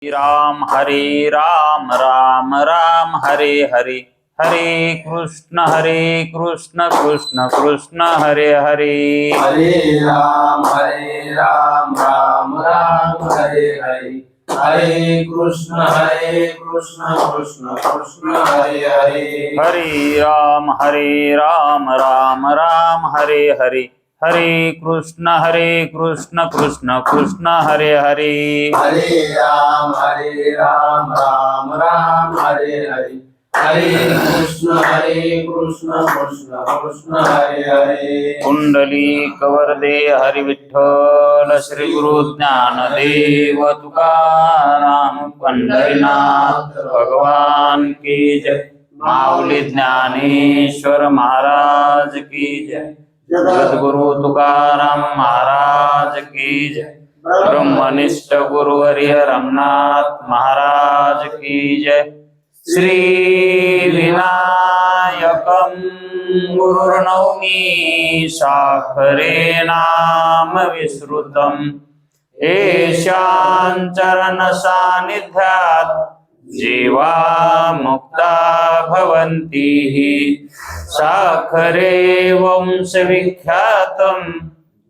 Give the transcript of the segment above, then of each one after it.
राम राम राम हरे हरे, हरे कृष्ण कृष्ण कृष्ण हरे हरे। हरे राम राम राम हरे हरे, हरे कृष्ण कृष्ण कृष्ण हरे हरे। हरे राम राम राम हरे हरे, हरे कृष्ण कृष्ण कृष्ण हरे हरे। हरे राम राम राम हरे हरे, हरे कृष्ण कृष्ण कृष्ण हरे हरे। कुंडलीक वरदे हरि विठ्ठल श्री गुरु ज्ञानदेव तुकाराम पंढरीनाथ भगवान की जय। माऊली ज्ञानेश्वर महाराज की जय। जगद्गुरु तुकाराम महाराज की जय। ब्रह्मनिष्ठ गुरुवर्य रमनाथ महाराज की जय। श्री विनायकं गुरुर्नौमि साखरे नाम विश्रुतम् येषां चरण सान्निध्यात् जीवा मुक्ता भवन्ति। साखरे वंशविख्यातं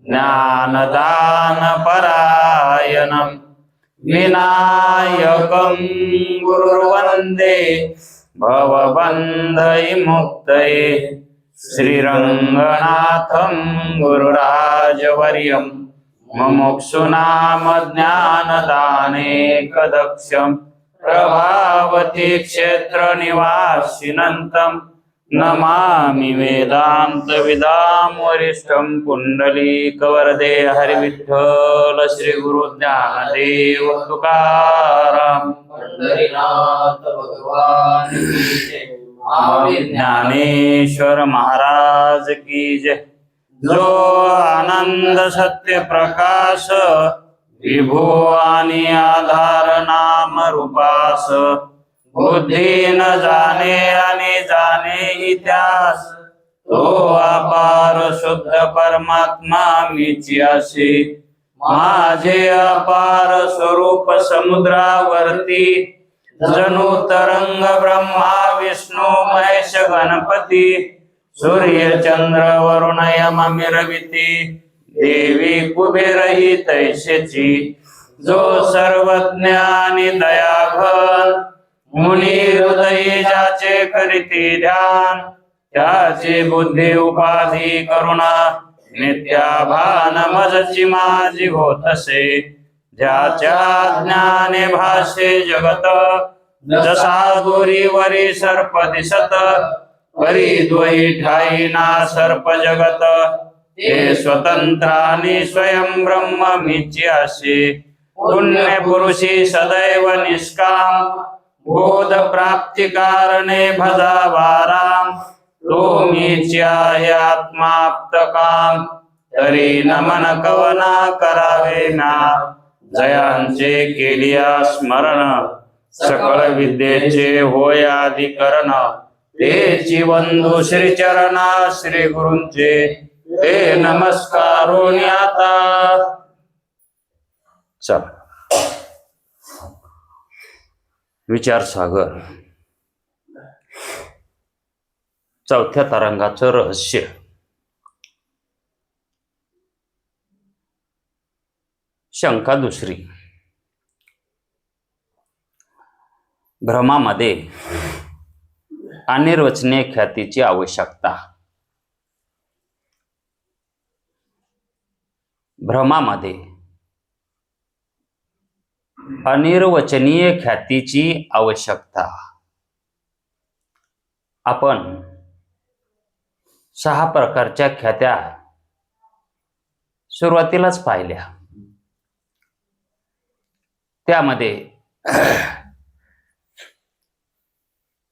ज्ञानदान परायणम् विनायकं गुरुर्वन्दे भवबन्धविमुक्तये। श्रीरङ्गनाथं गुरुराजवर्यं मुमुक्षूणां ज्ञानदानेकदक्षं प्रभावती क्षेत्रनिवासिनं नमामि वेदान्तविदां वरिष्ठं। पुण्डलीकवरदे हरिविठ्ठल श्री गुरु ज्ञानदेव तुकाराम पंढरीनाथ भगवान की जय। माऊली ज्ञानेश्वर महाराज की जय। जो आनंद सत्य प्रकाश विभू आणि आधार नाम रूपास, बुद्धी न जाणे आणि जाणे इतिहास, तो अपार शुद्ध परमात्मा मीची असे। माझे अपार स्वरूप समुद्रावरती, जणू तरंग ब्रह्मा विष्णू महेश गणपती, सूर्य चंद्र वरुण यम मिरविती, देवी कुबेरही तैसेची। जो सर्वज्ञ आणि दयाघन, मुनी हृदयी ज्याचे करीती ध्यान, त्याचे बुद्धी उपाधी करुणा नित्याभान मजची माझी होतसे। ज्याच्या ज्ञाने भाषे जगत, जसा दोरीवरी सर्प दिसत, परी द्वयी ठाई ना सर्प जगत, ते स्वतंत्रानी स्वयं ब्रह्म मीची असे। पुण्य पुरुषी सदैव निष्काम, बोध प्राप्ती कारणे भजावा राम, तो मीची आहे आत्माप्त काम, तरी नमन कवना करावे ना। जयांचे केलिया स्मरण, सकळ विद्येचे होय अधिकरण, तेची बंधू श्री चरणा श्री गुरूंचे, ते नमस्कारून आता। चल विचार सागर चौथ्या तरंगाचं रहस्य। शंका दुसरी, भ्रमामध्ये अनिर्वचनीय ख्यातीची आवश्यकता। भ्रमामध्ये अनिर्वचनीय ख्यातीची आवश्यकता। आपण 6 प्रकारच्या ख्यात्या सुरुवातीलाच पाहिल्या। त्यामध्ये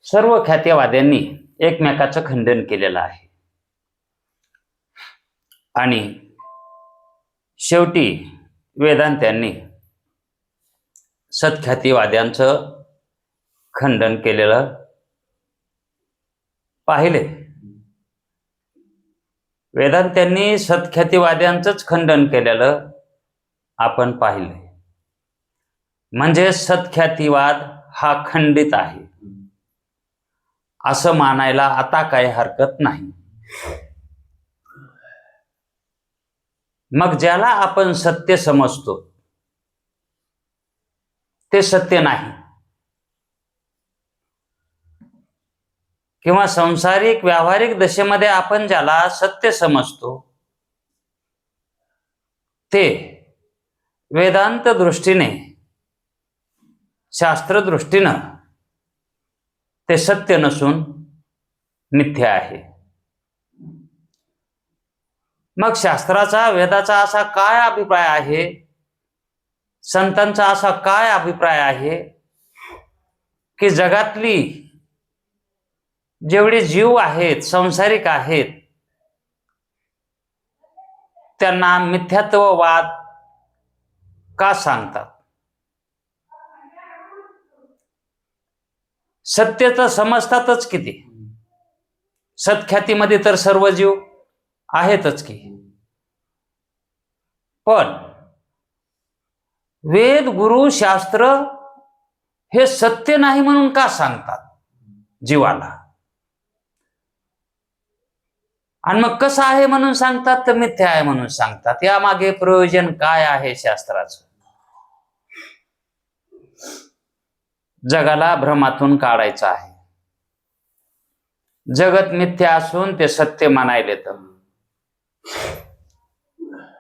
सर्व ख्यातीवाद्यांनी एकमेकाचं खंडन केलेलं आहे आणि शेवटी वेदांत्यांनी सत्ख्यातीवाद्यांचं खंडन केलेलं पाहिले। वेदांत्यांनी सत्ख्यातीवाद्यांचंच खंडन केलेलं आपण पाहिले। म्हणजे सत्ख्यातीवाद हा खंडित आहे असं मानायला आता काही हरकत नाही. मग ज्याला आपण सत्य समजतो ते सत्य नाही, किंवा संसारिक व्यावहारिक दशेमध्ये आपण ज्याला सत्य समजतो ते वेदांत दृष्टीने, शास्त्र दृष्टीनं ते सत्य नसून मिथ्या आहे. मग शास्त्राचा, वेदाचा असा काय अभिप्राय आहे, संतांचा असा काय अभिप्राय आहे की जगातली जेवढे जीव आहेत, संसारिक आहेत, त्यांना मिथ्यात्ववाद का सांगतात? सत्य तर समजतातच किती, सत्ख्यातीमध्ये तर सर्व जीव आहेतच की, पण वेद, गुरु, शास्त्र हे सत्य नाही म्हणून का सांगतात जीवाला? आणि मग कसं आहे म्हणून सांगतात तर मिथ्या आहे म्हणून सांगतात. यामागे प्रयोजन काय आहे शास्त्राचं? जगाला भ्रमातून काढायचं आहे. जगत मिथ्या असून ते सत्य मानायला येतं,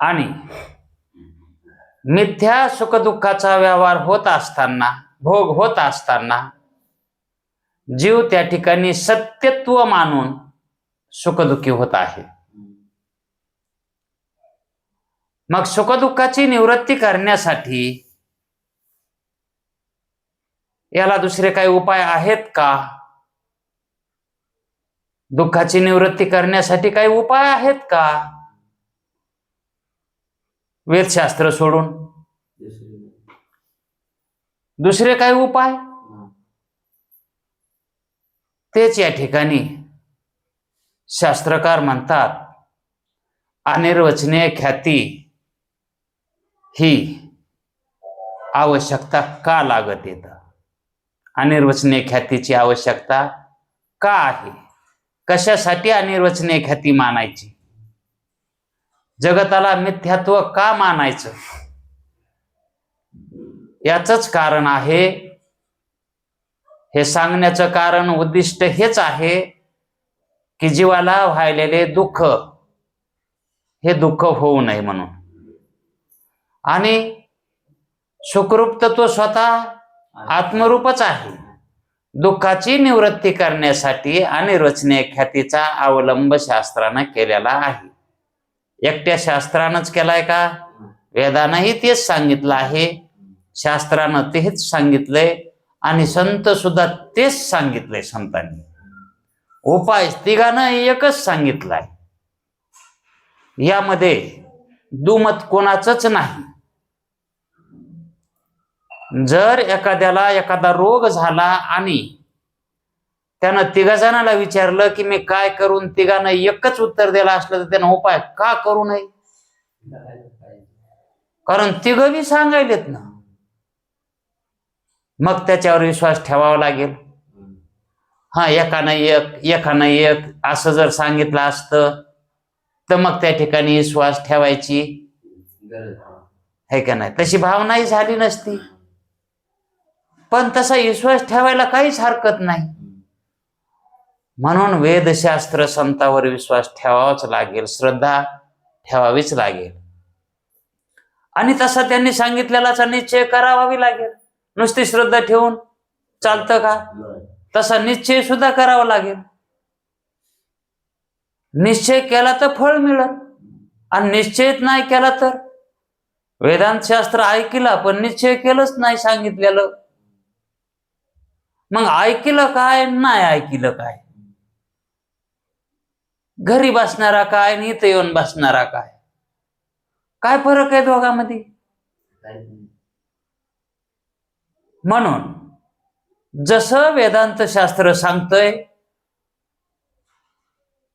आणि मिथ्या सुखदुःखाचा व्यवहार होत असताना, भोग होत असताना जीव त्या ठिकाणी सत्यत्व मानून सुखदुःखी होत आहे. मग सुखदुःखाची निवृत्ती करण्यासाठी याला दुसरे काही उपाय आहेत का? दुःखाची निवृत्ती करण्यासाठी काही उपाय आहेत का वेदशास्त्र सोडून? दुसरे काही उपाय? तेच या ठिकाणी शास्त्रकार म्हणतात, अनिर्वचनीय ख्याती ही आवश्यकता का लागत येतं? अनिर्वचनीय ख्यातीची आवश्यकता का आहे? कशासाठी अनिर्वचनीय ख्याती मानायची? जगताला मिथ्यात्व का मानायचं? याचंच कारण आहे, हे सांगण्याचं कारण, उद्दिष्ट हेच आहे की जीवाला व्हायलेले दुःख हे दुःख होऊ नये म्हणून. आणि सुखरूप तर तो स्वतः आत्मरूपच आहे. दुःखाची निवृत्ती करण्यासाठी अनिर्वचनीय ख्यातीचा अवलंब शास्त्रानं केलेला आहे. एकट्या शास्त्रानंच केलाय का? वेदानंही तेच सांगितलं आहे, शास्त्रानं तेच सांगितलंय, आणि संत सुद्धा तेच सांगितलंय. संतांनी उपाय तिघानं एकच सांगितलाय. यामध्ये दुमत कोणाचंच नाही. जर एखाद्याला एखादा रोग झाला आणि त्यानं तिघा जणांना विचारलं की मी काय करून, तिघांना एकच उत्तर दिलं असलं तर त्यानं उपाय का करू नये? कारण तिघं बी सांगायलेत ना. मग त्याच्यावर विश्वास ठेवावा लागेल. एकानं एक असं जर सांगितलं असतं तर मग त्या ठिकाणी विश्वास ठेवायची है का नाही, तशी भावनाही झाली नसती. पण तसा विश्वास ठेवायला काहीच हरकत नाही. म्हणून वेदशास्त्र, संतावर विश्वास ठेवावाच लागेल, श्रद्धा ठेवावीच लागेल. आणि तसा त्यांनी सांगितलेलाचा निश्चय करावावी लागेल. नुसती श्रद्धा ठेवून चालतं का? तसा निश्चय सुद्धा करावा लागेल. निश्चय केला तर फळ मिळेल, आणि निश्चयच नाही केला तर वेदांत शास्त्र ऐकला पण निश्चय केलंच नाही सांगितलेलं. मग ऐकलं काय, नाही ऐकलं काय? घरी बसणारा काय आणि इथं येऊन बसणारा काय? काय फरक आहे दोघांमध्ये? म्हणून जसं वेदांत शास्त्र सांगतंय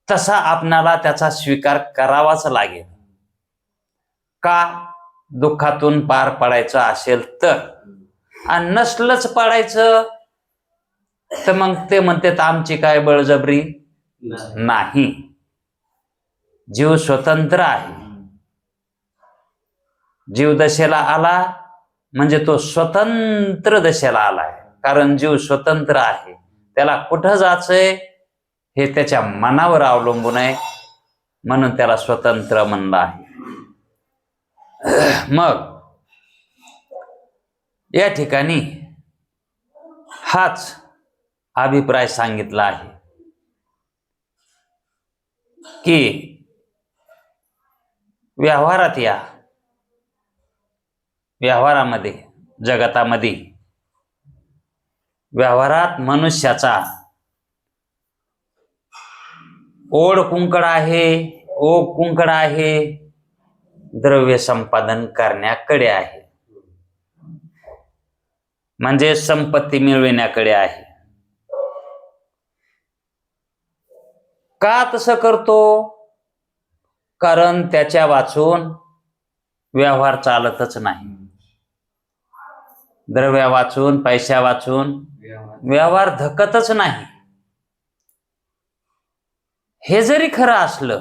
तसा आपणाला त्याचा स्वीकार करावाच लागेल. का? दुःखातून पार पडायचं असेल तर. आणि नसलंच पाडायचं तर मग ते म्हणतात आमची काय बळजबरी नाही. जीव स्वतंत्र आहे. जीव दशेला आला म्हणजे तो स्वतंत्र दशेला आलाय. कारण जीव स्वतंत्र आहे. त्याला कुठं जायचंय हे त्याच्या मनावर अवलंबून आहे, म्हणून त्याला स्वतंत्र म्हणलं आहे. मग या ठिकाणी हाच अभिप्राय सांगितला आहे की व्यवहारात या, व्यवहारामध्ये, जगतामध्ये, व्यवहारात मनुष्याचा ओढ कुंकड आहे, ओघ कुंकड आहे, द्रव्य संपादन करण्याकडे आहे, म्हणजे संपत्ती मिळविण्याकडे आहे. का तसं करतो? कारण त्याच्या वाचून व्यवहार चालतच नाही. द्रव्या वाचून, पैशा वाचून व्यवहार धकतच नाही. हे जरी खरं असलं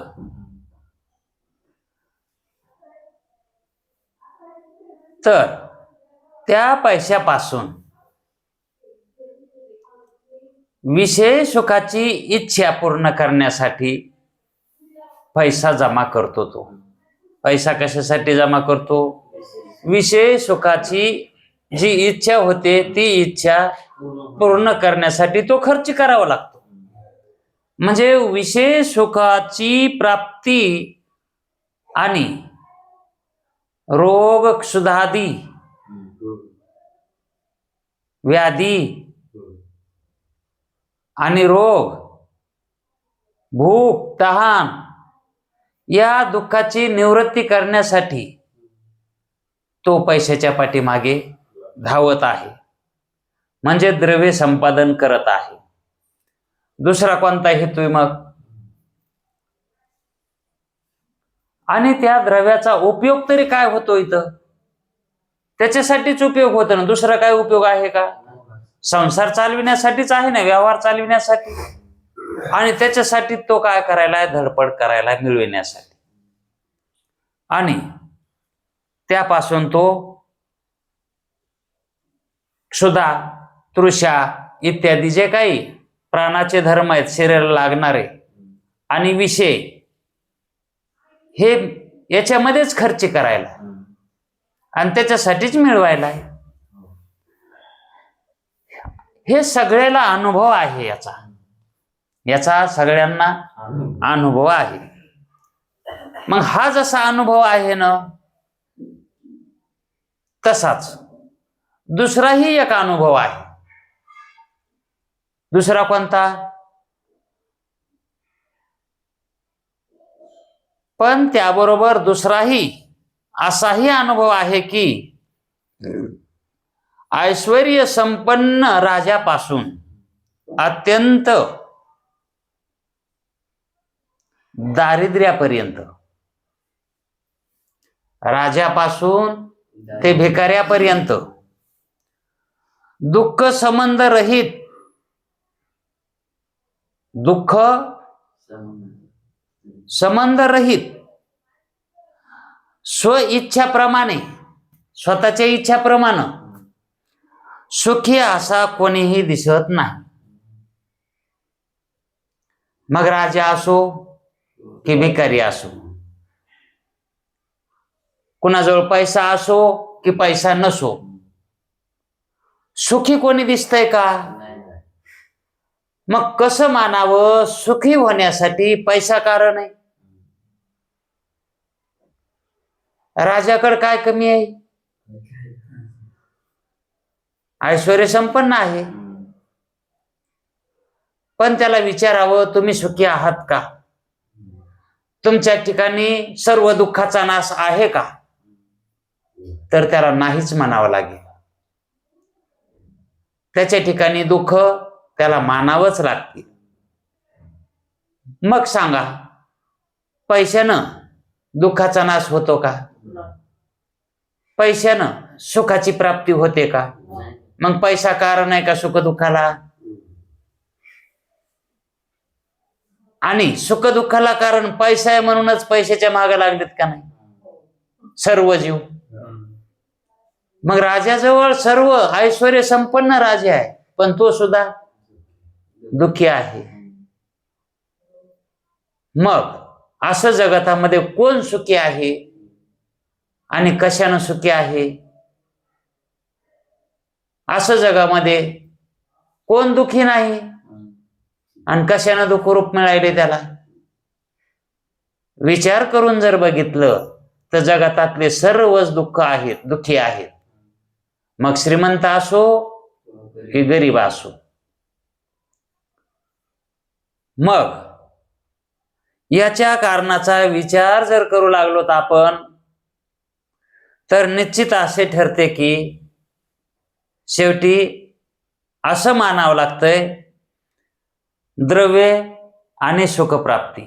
तर त्या पैशापासून विषय सुखाची इच्छा पूर्ण करण्यासाठी पैसा जमा करतो. तो पैसा कशासाठी जमा करतो? विषय सुखाची जी इच्छा होते ती इच्छा पूर्ण करण्यासाठी तो खर्च करावा लागतो. म्हणजे विषय सुखाची प्राप्ती आणि रोग क्षुधादी व्याधी आणि रोग, भूक, तहान या दुःखाची निवृत्ती करण्यासाठी तो पैशाच्या पाठीमागे धावत आहे, म्हणजे द्रव्य संपादन करत आहे. दुसरा कोणता हेतू मग? आणि त्या द्रव्याचा उपयोग तरी काय होतो इथं? त्याच्यासाठीच उपयोग होतो ना, दुसरा काय उपयोग आहे का? संसार चालविण्यासाठीच आहे ना, व्यवहार चालविण्यासाठी. आणि त्याच्यासाठी तो काय करायला? धडपड करायला, मिळविण्यासाठी. आणि त्यापासून तो क्षुधा, तृषा इत्यादी जे काही प्राणाचे धर्म आहेत, शरीराला लागणारे आणि विषय, हे याच्यामध्येच खर्च करायला आणि त्याच्यासाठीच मिळवायला. हे सगळ्याला अनुभव आहे. याचा सगळ्यांना अनुभव आहे. मग हा जसा अनुभव आहे ना, तसाच दुसराही एक अनुभव आहे. दुसरा कोणता? पण त्याबरोबर दुसराही असाही अनुभव आहे की ऐश्वर्य संपन्न राजापासून अत्यंत दारिद्र्यापर्यंत, राजापासून ते भिकाऱ्यापर्यंत दुःख संबंध रहित, दुःख संबंध रहित, स्व इच्छाप्रमाणे, स्वतःच्या इच्छाप्रमाणे सुखी असा कोणीही दिसत नाही. मग राजा असो की भिकारी असो, कुणाजवळ पैसा असो की पैसा नसो, सुखी कोणी दिसतंय का? मग कसं मानावं? सुखी होण्यासाठी पैसा कारण आहे. राजाकडे काय कमी आहे? ऐश्वर्य संपन्न आहे. पण त्याला विचारावं, तुम्ही सुखी आहात का? तुमच्या ठिकाणी सर्व दुःखाचा नाश आहे का? तर त्याला नाहीच म्हणावं लागेल. त्याच्या ठिकाणी दुःख त्याला मानावंच लागते. मग सांगा, पैशानं दुःखाचा नाश होतो का? पैशानं सुखाची प्राप्ती होते का? मग पैसा कारण आहे का सुख दुःखाला? आणि सुख दुःखाला कारण पैसा आहे म्हणूनच पैशाच्या मागे लागलेत का नाही सर्व जीव? मग राजाजवळ सर्व ऐश्वर्य संपन्न राजे आहे, पण तो सुद्धा दुःखी आहे. मग असं जगतामध्ये कोण सुखी आहे आणि कशानं सुखी आहे? असं जगामध्ये कोण दुःखी नाही आणि कशानं दुःख रूप मिळाले त्याला? विचार करून जर बघितलं तर जगातातले सर्वच दुःख आहेत, दुःखी आहेत. मग श्रीमंत असो की गरीब असो. मग याच्या कारणाचा विचार जर करू लागलो तर आपण, तर निश्चित असे ठरते की शेवटी असं मानावं लागतंय, द्रव्य आणि सुखप्राप्ती,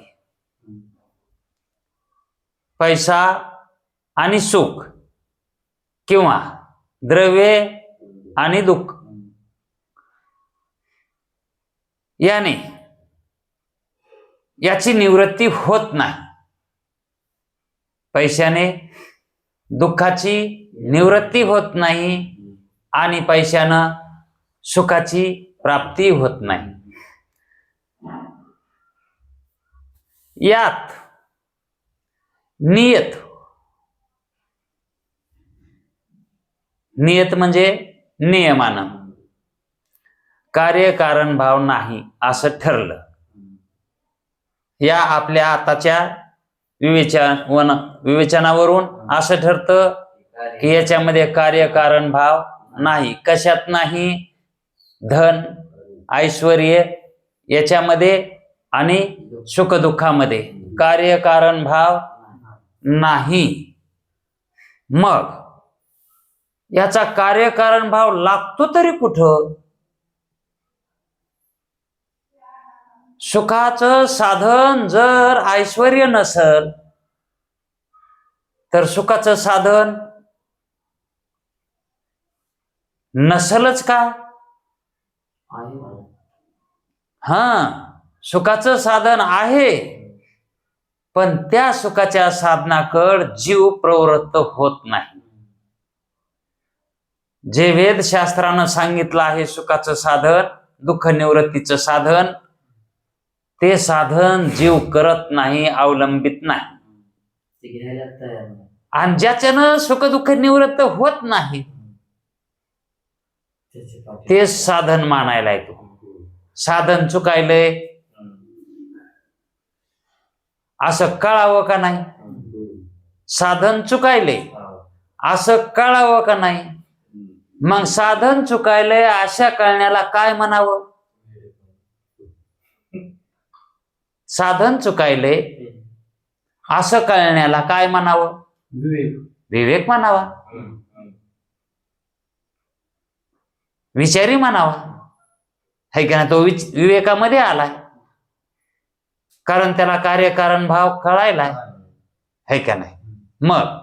पैसा आणि सुख, किंवा द्रव्य आणि दुःख, याची निवृत्ती होत नाही. पैशाने दुःखाची निवृत्ती होत नाही आणि पैशानं सुखाची प्राप्ती होत नाही. यात नियत म्हणजे नियमानं कार्यकारण भाव नाही असं ठरलं. या आपल्या आताच्या विवेचनावरून असं ठरतं की याच्यामध्ये कार्यकारण भाव नाही. कशात नाही? धन ऐश्वर्य याच्यामध्ये आणि सुखदुःखामध्ये कार्यकारण भाव नाही. मग याचा कार्यकारण भाव लागतो तरी कुठं? सुखाचं साधन जर ऐश्वर्य नसल तर सुखाचं साधन नसलच का? सुखाचं साधन आहे, पण त्या सुखाच्या साधनाकडे जीव प्रवृत्त होत नाही. जे वेदशास्त्रानं सांगितलं आहे सुखाचं साधन, दुःख निवृत्तीचं साधन, ते साधन जीव करत नाही, अवलंबित नाही. आणि ज्याच्यानं सुख दुःख निवृत्त होत नाही ते साधन मानायला येतो. साधन चुकायलंय असं कळावं का नाही? साधन चुकायलंय असं कळावं का नाही? मग साधन चुकायलंय अशा कळण्याला काय म्हणावं? साधन चुकायलंय असं कळण्याला काय म्हणावं? विवेक म्हणावा, विचारी म्हणावा. है का नाही? तो विवेकामध्ये आलाय, कारण त्याला कार्यकारण भाव कळायलाय. है का नाही? मग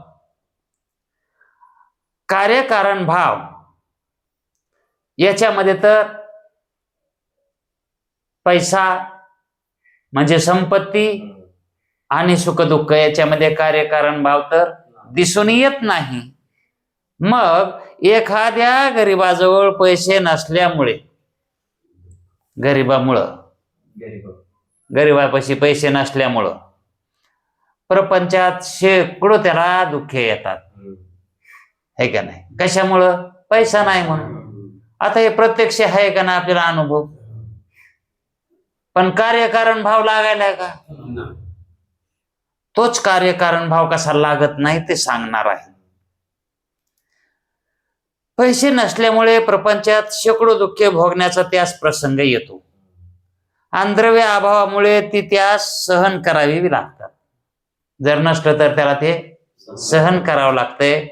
कार्यकारण भाव याच्यामध्ये तर पैसा म्हणजे संपत्ती आणि सुखदुःख याच्यामध्ये कार्यकारण भाव तर दिसून येत नाही. मग एखाद्या गरीबाजवळ पैसे नसल्यामुळे, गरीबापाशी पैसे नसल्यामुळं प्रपंचात शेकडो त्याला दुःखे येतात. है का नाही? कशामुळं? पैसा नाही म्हणून. आता हे प्रत्यक्ष आहे का ना आपल्याला अनुभव? पण कार्यकारण भाव लागायला का? तोच कार्यकारण भाव कसा लागत नाही ते सांगणार आहे. पैसे नसल्यामुळे प्रपंचात शेकडो दुःखे भोगण्याचा त्यास प्रसंग येतो. आणि द्रव्य अभावामुळे ती त्यास सहन करावी लागतात. जर नसलं तर त्याला ते सहन करावं लागतंय.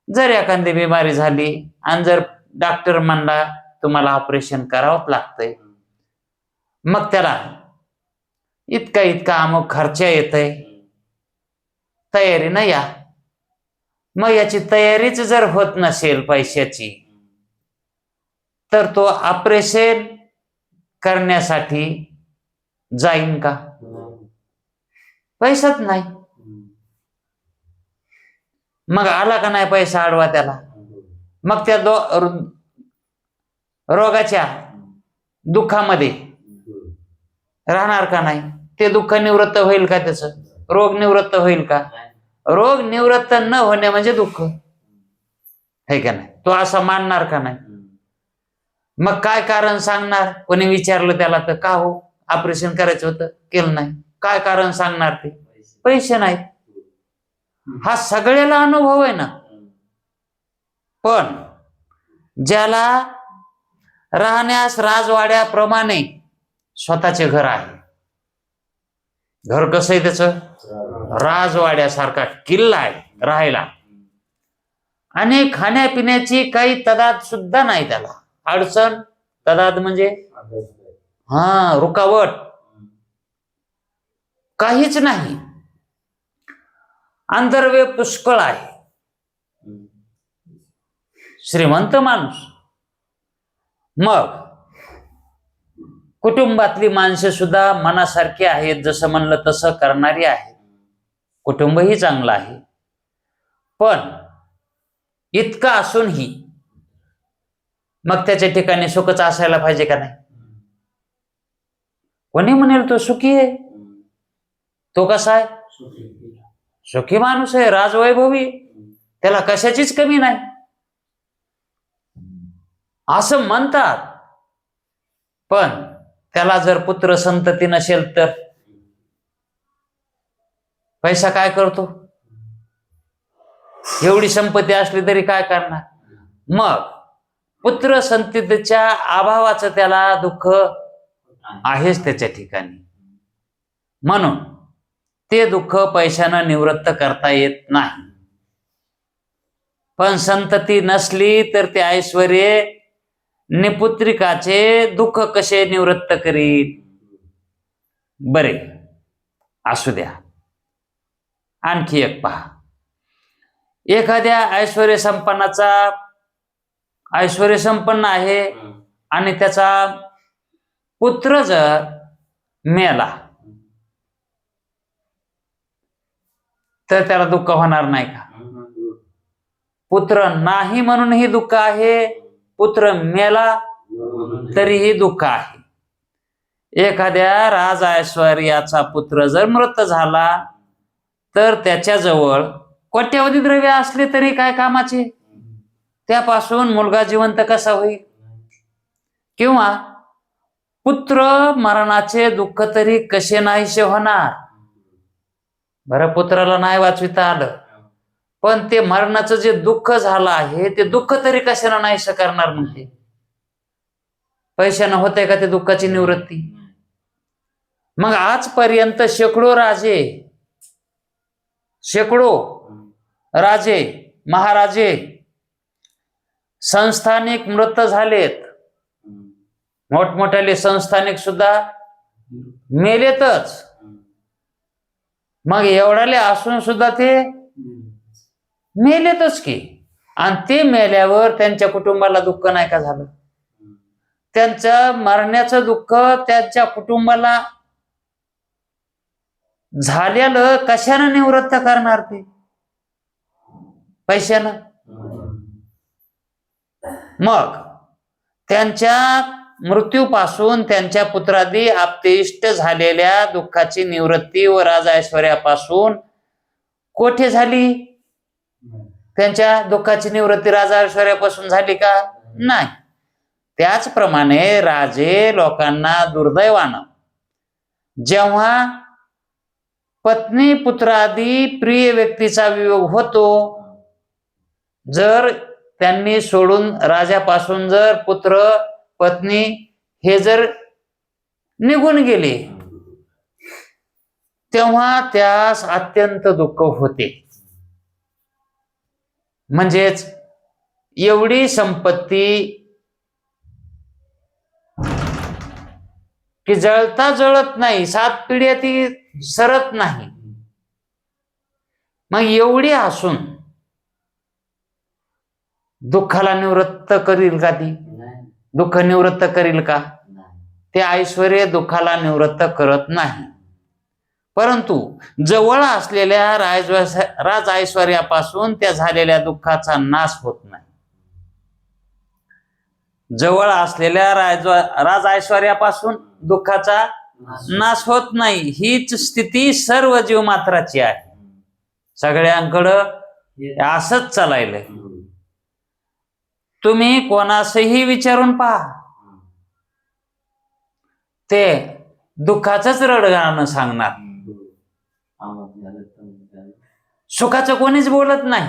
जर एखादी बिमारी झाली आणि जर डॉक्टर म्हणला तुम्हाला ऑपरेशन करावंच लागतंय, मग त्याला इतका अमुक खर्च येतय, तयारीनं या. मग याची तयारीच जर होत नसेल पैशाची, तर तो ऑपरेशन करण्यासाठी जाईन का? पैसाच नाही. मग आला का नाही पैसा आडवा त्याला? मग त्या रोगाच्या दुःखामध्ये राहणार का नाही? ते दुःख निवृत्त होईल का? त्याचं रोग निवृत्त होईल का? रोग निवृत्त न होणे म्हणजे दुःख आहे का नाही? तो असं मानणार का नाही? मग काय कारण सांगणार? कोणी विचारलं त्याला तर का हो ऑपरेशन करायचं होतं केलं नाही, काय कारण सांगणार? ते पैसे नाहीत. हा सगळ्याला अनुभव आहे ना. पण ज्याला राहण्यास राजवाड्याप्रमाणे स्वतःचे घर आहे, घर कसं आहे त्याचं? राजवाड्यासारखा किल्ला आहे राहायला, आणि खाण्यापिण्याची काही तदाद सुद्धा नाही त्याला. अडचण, तदाद म्हणजे रुकावट काहीच नाही. अंतर्व्यय पुष्कळ आहे. श्रीमंत माणूस. मग कुटुंबातली माणसं सुद्धा मनासारखी आहेत, जसं म्हणलं तसं करणारी आहेत. कुटुंबही चांगलं आहे. पण इतकं असूनही मग त्याच्या ठिकाणी सुखच असायला पाहिजे का नाही? कोणी म्हणेल तो सुखी आहे. तो कसा आहे? सुखी माणूस आहे, राजवैभवी, त्याला कशाचीच कमी नाही असं म्हणतात. पण त्याला जर पुत्र संतती नसेल तर पैसा काय करतो? एवढी संपत्ती असली तरी काय करणार? मग पुत्र संततीच्या अभावाचं त्याला दुःख आहेच त्याच्या ठिकाणी. म्हणून ते दुःख पैशानं निवृत्त करता येत नाही. पण संतती नसली तर ते ऐश्वर्य निपुत्रिकाचे दुःख कसे निवृत्त करील? बरे, असू द्या. आणखी एक पहा. एखाद्या ऐश्वर्य संपन्न आहे आणि त्याचा पुत्र जर मेला तर त्याला दुःख होणार नाही का? पुत्र नाही म्हणूनही दुःख आहे, पुत्र मेला तरीही दुःख आहे. एखाद्या राज ऐश्वर्याचा पुत्र जर मृत झाला तर त्याच्याजवळ कोट्यवधी द्रव्य असले तरी काय कामाचे? त्यापासून मुलगा जिवंत कसा होईल? किंवा पुत्र मरणाचे दुःख तरी कसे नाहीसे होणार? बरं, पुत्राला नाही वाचविता आलं, पण ते मरणाचं जे दुःख झालं आहे ते दुःख तरी कशाला नाहीसं करणार? मग ते पैशानं होतंय का ते दुःखाची निवृत्ती? मग आजपर्यंत शेकडो राजे महाराजे संस्थानिक मृत झालेत. मोठमोठ्याले संस्थानिक सुद्धा मेलेतच. मग एवढाले असून सुद्धा ते मेलेतच की. आणि ते मेल्यावर त्यांच्या कुटुंबाला दुःख नाही का झालं? त्यांच्या मरण्याचं दुःख त्यांच्या कुटुंबाला झालेलं कशानं निवृत्त करणार? ते पैशानं. मग त्यांच्या मृत्यूपासून त्यांच्या पुत्रादी आप्तेष्ट झालेल्या दुःखाची निवृत्ती व राज ऐश्वर्यापासून कोठे झाली? त्यांच्या दुःखाची निवृत्ती राज ऐश्वर्यापासून झाली का? नाही. त्याचप्रमाणे राजे लोकांना दुर्दैवानं जेव्हा पत्नी पुत्रादी प्रिय व्यक्तीचा वियोग होतो, जर त्यांनी सोडून राजापासून जर पुत्र पत्नी हे जर निघून गेले तेव्हा त्यास अत्यंत दुःख होते. म्हणजेच एवढी संपत्ती की जळता जळत नाही, 7 पिढ्या ती सरत नाही. मग एवढी असून दुःखाला निवृत्त करील का ती? दुःख निवृत्त करील का? ते ऐश्वर्य दुःखाला निवृत्त करत नाही. परंतु जवळ असलेल्या राज ऐश्वर्यापासून त्या झालेल्या दुःखाचा नाश होत नाही. जवळ असलेल्या राज ऐश्वर्यापासून दुःखाचा नाश होत नाही. हीच स्थिती सर्व जीवमात्राची आहे. सगळ्यांकडं असंच चालायलंय. तुम्ही कोणासही विचारून पहा, ते दुःखाचंच रडगाणं सांगणार. सुखाचं कोणीच बोलत नाही.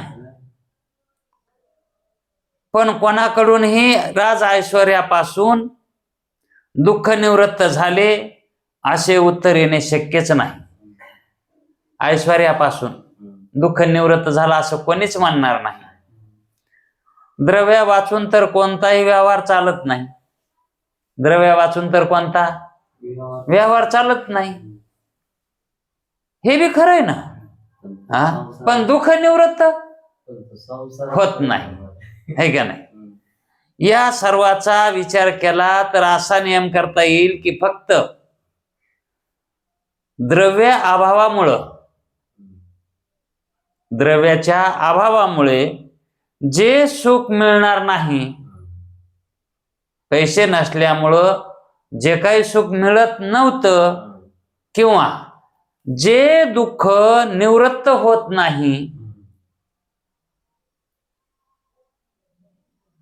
पण कोणाकडूनही राज ऐश्वर्यापासून दुःख निवृत्त झाले असे उत्तर येणे शक्यच नाही. ऐश्वर्यापासून दुःख निवृत्त झाला असं कोणीच म्हणणार नाही. द्रव्य वाचून तर कोणताही व्यवहार चालत नाही. द्रव्य वाचून तर कोणता व्यवहार चालत नाही. हे बी खरं आहे ना. पण दुःख निवृत्त होत नाही, है का नाही? या सर्वाचा विचार केला तर असा नियम करता येईल की फक्त द्रव्य अभावामुळं, द्रव्याच्या अभावामुळे जे सुख मिळणार नाही, पैसे नसल्यामुळं जे काही सुख मिळत नव्हतं किंवा जे दुःख निवृत्त होत नाही,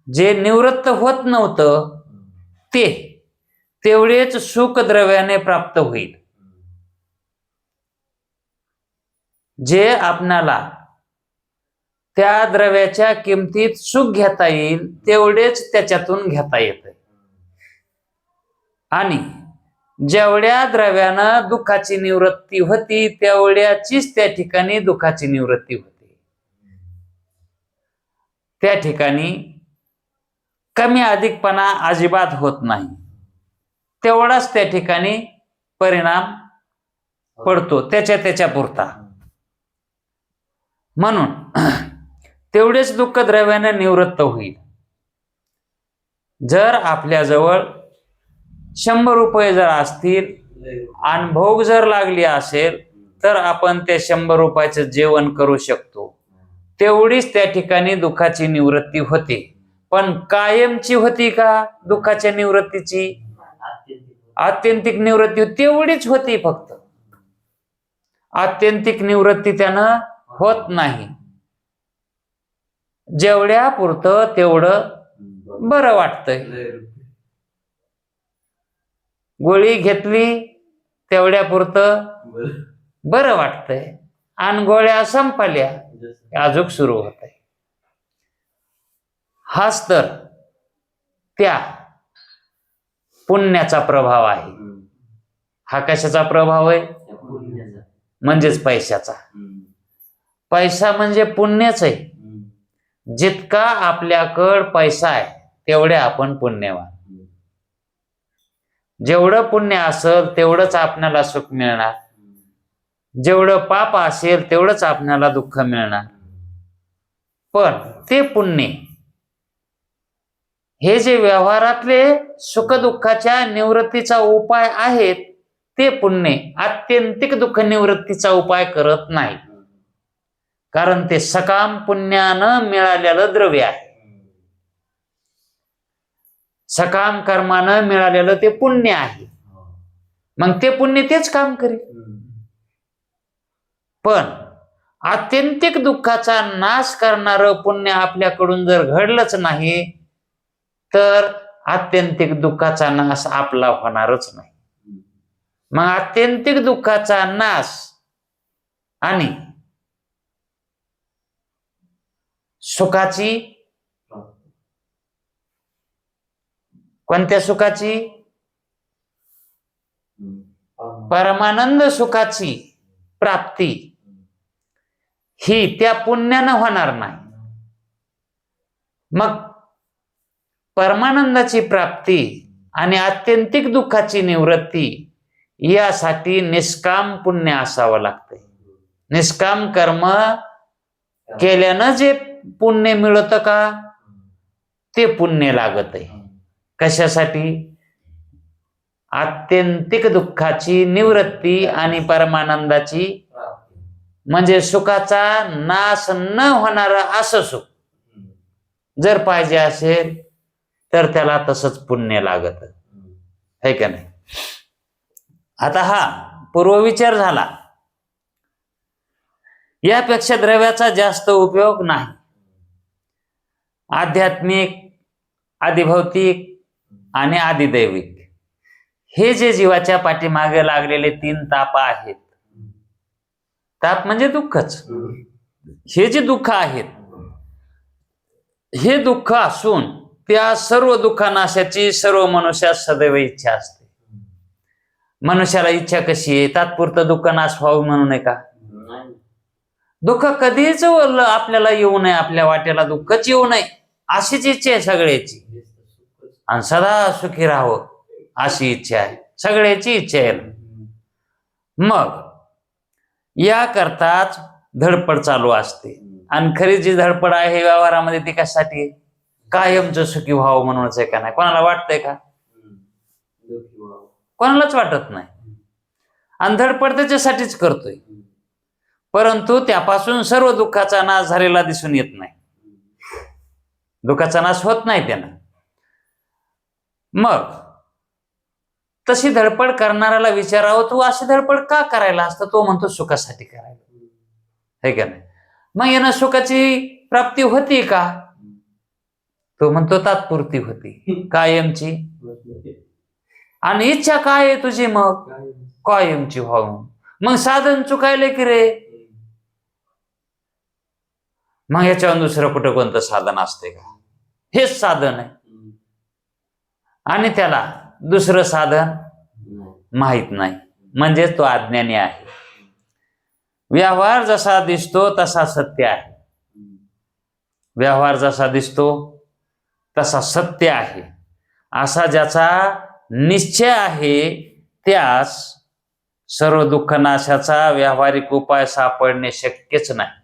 जे निवृत्त होत नव्हतं ते तेवढेच सुख द्रव्याने प्राप्त होईल. जे आपणाला त्या द्रव्याच्या किमतीत सुख घेता येईल तेवढेच त्याच्यातून घेता येतं. आणि जेवढ्या द्रव्यानं दुःखाची निवृत्ती होती तेवढ्याचीच त्या ठिकाणी दुःखाची निवृत्ती होते. त्या ठिकाणी कमी अधिकपणा अजिबात होत नाही. तेवढाच त्या ठिकाणी परिणाम पडतो त्याच्या पुरता. म्हणून तेवढेच दुःख द्रव्याने निवृत्त होईल. जर आपल्याजवळ 100 रुपये जर असतील आणि भोग जर लागली असेल तर आपण त्या 100 रुपयाचं जेवण करू शकतो. तेवढीच त्या ठिकाणी दुःखाची निवृत्ती होते. पण कायमची होती का दुःखाच्या निवृत्तीची? आत्यंतिक निवृत्ती तेवढीच होती फक्त. आत्यंतिक निवृत्ती त्यानं होत नाही. जेवढ्या पुरतं तेवढं बरं वाटतंय. गोळी घेतली तेवढ्या पुरतं बरं वाटतंय आणि गोळ्या संपल्या अजून सुरू होत आहे. हाच तर त्या पुण्याचा प्रभाव आहे. हा कशाचा प्रभाव आहे? म्हणजेच पैशाचा. पैसा म्हणजे पुण्यच आहे. जितका आपल्याकडं पैसा आहे तेवढे आपण पुण्यवान. जेवढं पुण्य असेल तेवढंच आपल्याला सुख मिळणार. जेवढं पाप असेल तेवढंच आपल्याला दुःख मिळणार. पण ते पुण्य हे जे व्यवहारातले सुखदुःखाच्या निवृत्तीचा उपाय आहेत ते पुण्य आत्यंतिक दुःख निवृत्तीचा उपाय करत नाही. कारण ते सकाम पुण्यानं मिळालेलं द्रव्य आहे. सकाम कर्मानं मिळालेलं ते पुण्य आहे. मग ते पुण्य तेच काम करेल. पण आत्यंतिक दुःखाचा नाश करणारं पुण्य आपल्याकडून जर घडलंच नाही तर आत्यंतिक दुःखाचा नाश आपला होणारच नाही. मग आत्यंतिक दुःखाचा नाश आणि सुखाची, कोणत्या सुखाची? परमानंद सुखाची प्राप्ती ही त्या पुण्यानं होणार नाही. मग परमानंदाची प्राप्ती आणि आत्यंतिक दुःखाची निवृत्ती यासाठी निष्काम पुण्य असावं लागतंय. निष्काम कर्म केल्यानं जे पुण्य मिळतं का ते पुण्य लागत आहे. कशासाठी? आत्यंतिक दुःखाची निवृत्ती आणि परमानंदाची, म्हणजे सुखाचा नाश न होणारा असं सुख जर पाहिजे असेल तर त्याला तसंच पुण्य लागत, है का नाही? आता हा पूर्वविचार झाला. यापेक्षा द्रव्याचा जास्त उपयोग नाही. आध्यात्मिक, आदिभौतिक आणि आदिदैविक हे जे जीवाच्या पाठीमागे लागलेले 3 ताप आहेत, ताप म्हणजे दुःखच, हे जे दुःख आहेत, हे दुःख असून त्या सर्व दुःखनाशाची सर्व मनुष्यात सदैव इच्छा असते. मनुष्याला इच्छा कशी आहे? तात्पुरतं दुःख नाश व्हावं म्हणून आहे का? दुःख कधीच आपल्याला येऊ नये, आपल्या वाट्याला दुःखच येऊ नये अशीच इच्छा आहे सगळ्याची, आणि सदा सुखी राहावं अशी इच्छा आहे, सगळ्याची इच्छा आहे. मग याकरताच धडपड चालू असते. आणि खरी जी धडपड आहे व्यवहारामध्ये ती कशासाठी? कायमचं सुखी व्हावं म्हणूनच आहे का नाही? कोणाला वाटतंय का? कोणालाच वाटत नाही. आणि धडपड त्याच्यासाठीच करतोय, परंतु त्यापासून सर्व दुःखाचा नाश झालेला दिसून येत नाही. दुःखाचा नाश होत नाही त्यानं. मग तशी धडपड करणाऱ्याला विचारावं, तू अशी धडपड का करायला असतं? तो म्हणतो सुखासाठी करायला, है का नाही? मग यानं सुखाची प्राप्ती होती का? तो म्हणतो तात्पुरती होती, कायमची. आणि इच्छा काय आहे तुझी? मग कायमची व्हावं. मग साधन चुकायले की रे? मग याच्यावर दुसरं कुठं कोणतं साधन असते का? हेच साधन आहे, आणि त्याला दुसरं साधन माहित नाही, म्हणजे तो अज्ञानी आहे. व्यवहार जसा दिसतो तसा सत्य आहे. व्यवहार जसा दिसतो तसा सत्य आहे असा ज्याचा निश्चय आहे, त्यास सर्व दुःखनाशाचा व्यावहारिक उपाय सापडणे शक्यच नाही.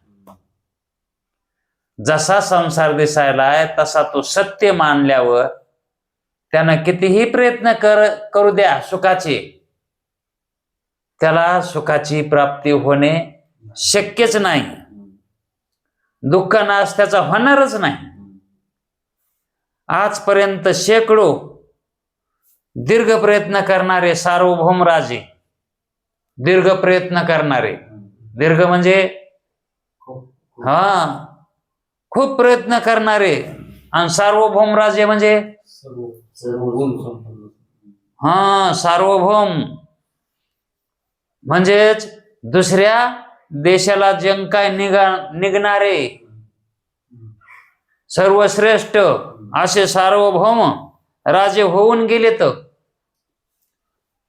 जसा संसार दिसायला आहे तसा तो सत्य मानल्यावर त्यानं कितीही प्रयत्न करू द्या सुखाचे, त्याला सुखाची प्राप्ती होणे शक्यच नाही. दुःख नाश त्याचा होणारच नाही. आजपर्यंत शेकडो दीर्घ प्रयत्न करणारे सार्वभौम राजे, दीर्घ प्रयत्न करणारे, दीर्घ म्हणजे खूप प्रयत्न करणारे, आणि सार्वभौम राजे म्हणजे सार्वभौम म्हणजेच दुसऱ्या देशाला जिंकाय निघणारे सर्वश्रेष्ठ असे सार्वभौम राजे होऊन गेलेत,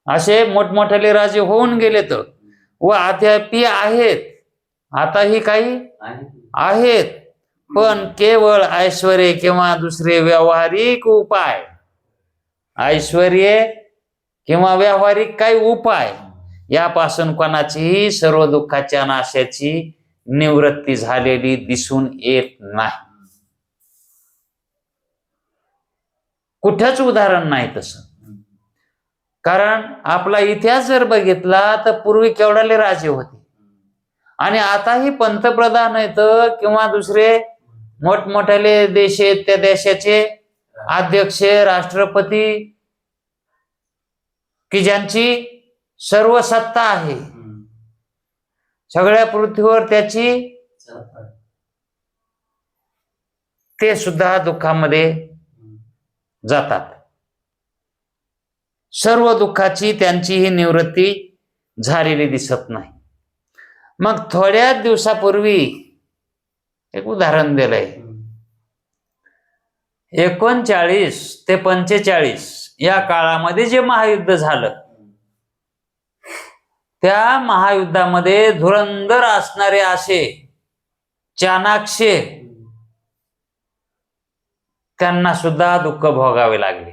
असे मोठमोठे राजे होऊन गेलेत व अद्यापी आहेत, आताही काही आहेत. पण केवळ ऐश्वर्य किंवा दुसरे व्यावहारिक उपाय, ऐश्वर्य किंवा व्यावहारिक काही उपाय यापासून कोणाचीही सर्व दुःखाच्या नाशाची निवृत्ती झालेली दिसून येत नाही. कुठंच उदाहरण नाही तसं. कारण आपला इतिहास जर बघितला तर पूर्वी केवढाले राजे होते, आणि आताही पंतप्रधान आहेत किंवा दुसरे मोठमोठ्याले देश आहेत, त्या देशाचे अध्यक्ष, राष्ट्रपती, की ज्यांची सर्व सत्ता आहे, सगळ्या पृथ्वीवर त्याची, ते सुद्धा दुःखामध्ये जातात. सर्व दुःखाची त्यांचीही निवृत्ती झालेली दिसत नाही. मग थोड्या दिवसापूर्वी एक उदाहरण दिलंय. 39 ते 45 या काळामध्ये जे महायुद्ध झालं, त्या महायुद्धामध्ये धुरंधर असणारे असे चाणाक्ष त्यांना सुद्धा दुःख भोगावे लागले.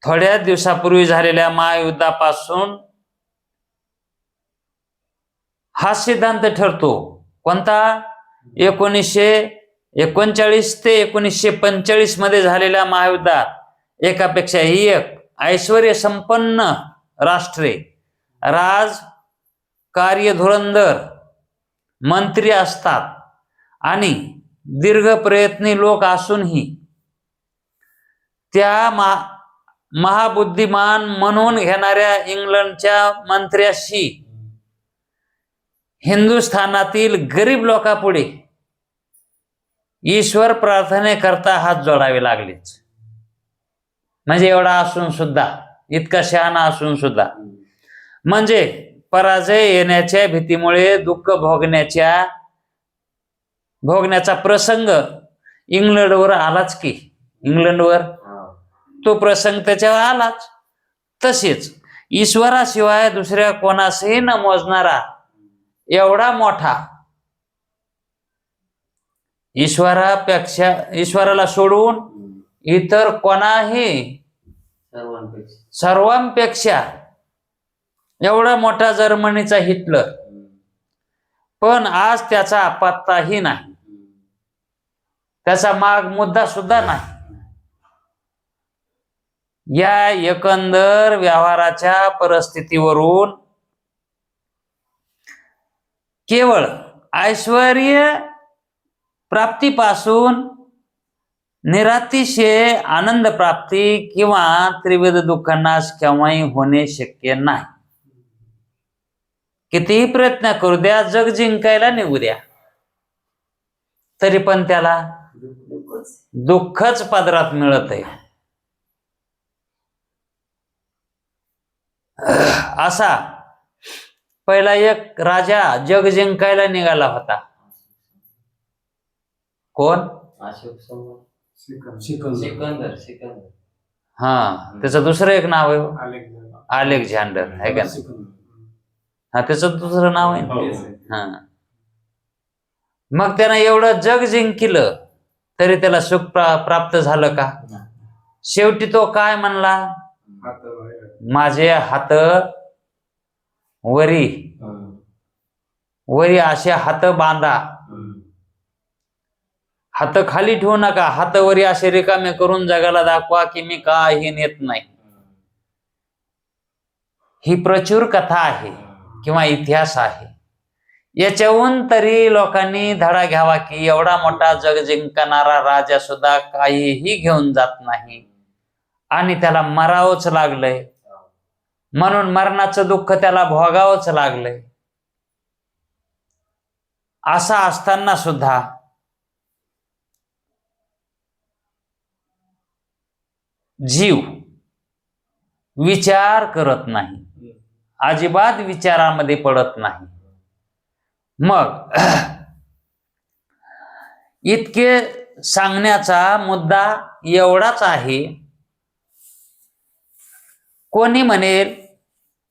थोड्या दिवसापूर्वी झालेल्या महायुद्धापासून हा सिद्धांत ठरतो. कोणता? 1914 1939 ते 1945 मध्ये झालेल्या महायुद्धात एकापेक्षा एक ऐश्वर्य संपन्न राष्ट्रे, राज कार्य धुरंधर मंत्री असतात आणि दीर्घ प्रयत्नी लोक असूनही त्या महाबुद्धिमान म्हणून घेणाऱ्या इंग्लंडच्या मंत्र्याशी हिंदुस्थानातील गरीब लोकांपुढे ईश्वर प्रार्थनेकरता हात जोडावे लागलेच. म्हणजे एवढा असून सुद्धा, इतका शहाणा असून सुद्धा, म्हणजे पराजय येण्याच्या भीतीमुळे दुःख भोगण्याचा प्रसंग इंग्लंडवर आलाच की. इंग्लंडवर तो प्रसंग त्याच्यावर आलाच. तसेच ईश्वराशिवाय दुसऱ्या कोणासही न मोजणारा एवढा मोठा, ईश्वराला सोडून इतर कोणाही सर्वांपेक्षा एवढा मोठा जर्मनीचा हिटलर, पण आज त्याचा पत्ताही नाही, त्याचा माग मुद्दा सुद्धा नाही. या एकंदर व्यवहाराच्या परिस्थितीवरून केवळ ऐश्वर्य प्राप्तीपासून निरातिशय आनंद प्राप्ती किंवा त्रिविध दुःखांनाश केव्हाही होणे शक्य नाही. कितीही प्रयत्न करू द्या, जग जिंकायला निघू द्या, तरी पण त्याला दुःखच पदरात मिळत आहे. असा पहिला एक राजा जग जिंकायला निघाला होता. कोण? सिकंदर. हा, त्याचं दुसरं एक नाव आहे अलेक्झांडर, आहे का? हा, त्याचं दुसरं नाव आहे. हा, मग त्यानं एवढं जग जिंकलं तरी त्याला सुख प्राप्त झालं का? शेवटी तो काय म्हणला? माझे हात वरी असे हात बांधा, हात खाली ठेवू नका, हात वरी असे रिकामे करून जगाला दाखवा की मी काही नेत नाही. ही प्रचुर कथा आहे किंवा इतिहास आहे. याच्याहून तरी लोकांनी धडा घ्यावा की एवढा मोठा जग जिंकणारा राजा सुद्धा काहीही घेऊन जात नाही आणि त्याला मरावंच लागलंय, म्हणून मरणाचं दुःख त्याला भोगावंच लागलंय. असा असताना सुद्धा जीव विचार करत नाही, अजिबात विचारामध्ये पडत नाही. मग इतके सांगण्याचा मुद्दा एवढाच आहे. कोणी म्हणेल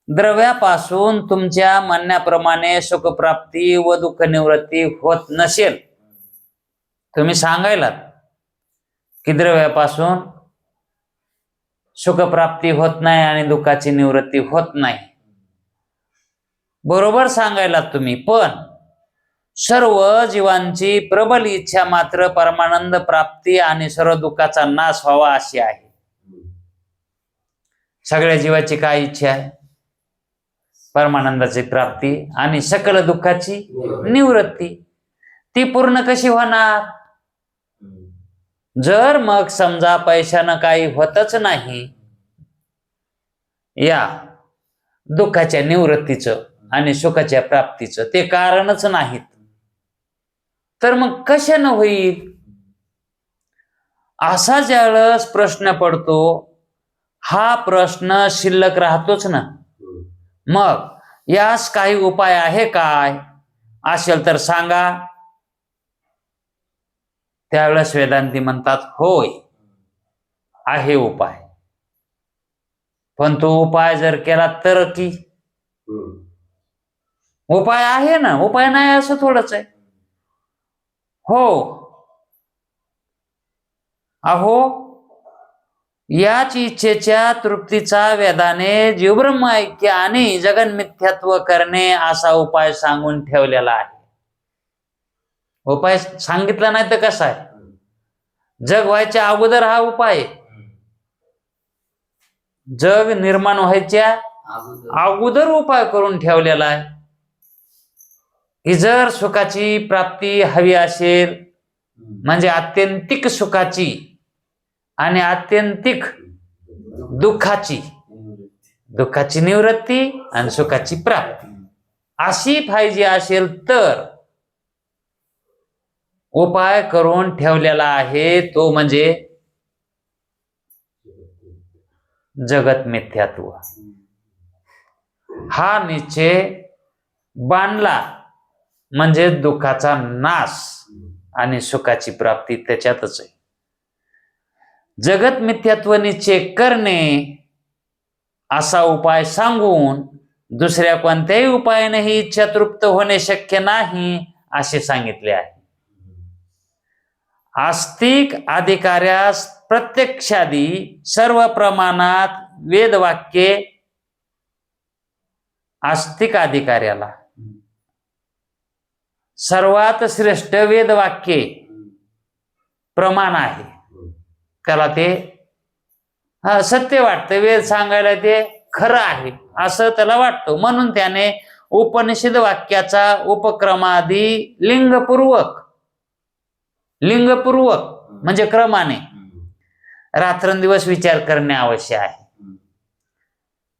द्रव्यापासून तुमच्या म्हणण्याप्रमाणे सुखप्राप्ती व दुःख निवृत्ती होत नसेल. तुम्ही सांगायलात की द्रव्यापासून सुखप्राप्ती होत नाही आणि दुःखाची निवृत्ती होत नाही. बरोबर सांगायलात तुम्ही, पण सर्व जीवांची प्रबल इच्छा मात्र परमानंद प्राप्ती आणि सर्व दुःखाचा नाश व्हावा अशी आहे. सगळ्या जीवाची काय इच्छा आहे? परमानंदाची प्राप्ती आणि सकल दुःखाची निवृत्ती. ती पूर्ण कशी होणार? जर मग समजा पैशानं काही होतच नाही या दुःखाच्या निवृत्तीचं आणि सुखाच्या प्राप्तीचं, ते कारणच नाहीत, तर मग कशानं होईल? असा ज्यावेळेस प्रश्न पडतो, हा प्रश्न शिल्लक राहतोच ना. मग यास काही उपाय आहे काय? असेल तर सांगा. त्यावेळेस वेदांती म्हणतात, होय आहे उपाय. पण तो उपाय जर केला तर की उपाय आहे ना, उपाय नाही असं थोडंच आहे. हो, अहो याच इच्छेच्या तृप्तीचा वेदाने जीवब्रह्म ऐक्य आणि जगन्मिथ्यात्व करणे असा उपाय सांगून ठेवलेला आहे. उपाय सांगितला नाही तर कसा आहे? जग व्हायच्या अगोदर हा उपाय आहे. जग निर्माण व्हायच्या अगोदर उपाय करून ठेवलेला आहे की जर सुखाची प्राप्ती हवी असेल, म्हणजे आत्यंतिक सुखाची आणि आत्यंतिक दुःखाची निवृत्ती आणि सुखाची प्राप्ती अशी पाहिजे असेल तर उपाय करून ठेवलेला आहे, तो म्हणजे जगत मिथ्यात्व. हा निश्चय बांधला म्हणजे दुःखाचा नाश आणि सुखाची प्राप्ती त्याच्यातच आहे. जगत मिथ्यात्व निश्चय करणे असा उपाय सांगून दुसऱ्या कोणत्याही उपायाने ही इच्छा तृप्त होणे शक्य नाही असे सांगितले आहे. आस्तिक अधिकाऱ्यास प्रत्यक्षादी सर्व प्रमाणात वेदवाक्ये आस्तिक अधिकाऱ्याला सर्वात श्रेष्ठ वेदवाक्ये प्रमाण आहे. त्याला ते सत्य वाटतं, वेद सांगायला ते खरं आहे असं त्याला वाटतं, म्हणून त्याने उपनिषद वाक्याचा उपक्रमादी लिंगपूर्वक म्हणजे क्रमाने रात्रंदिवस विचार करणे आवश्यक आहे.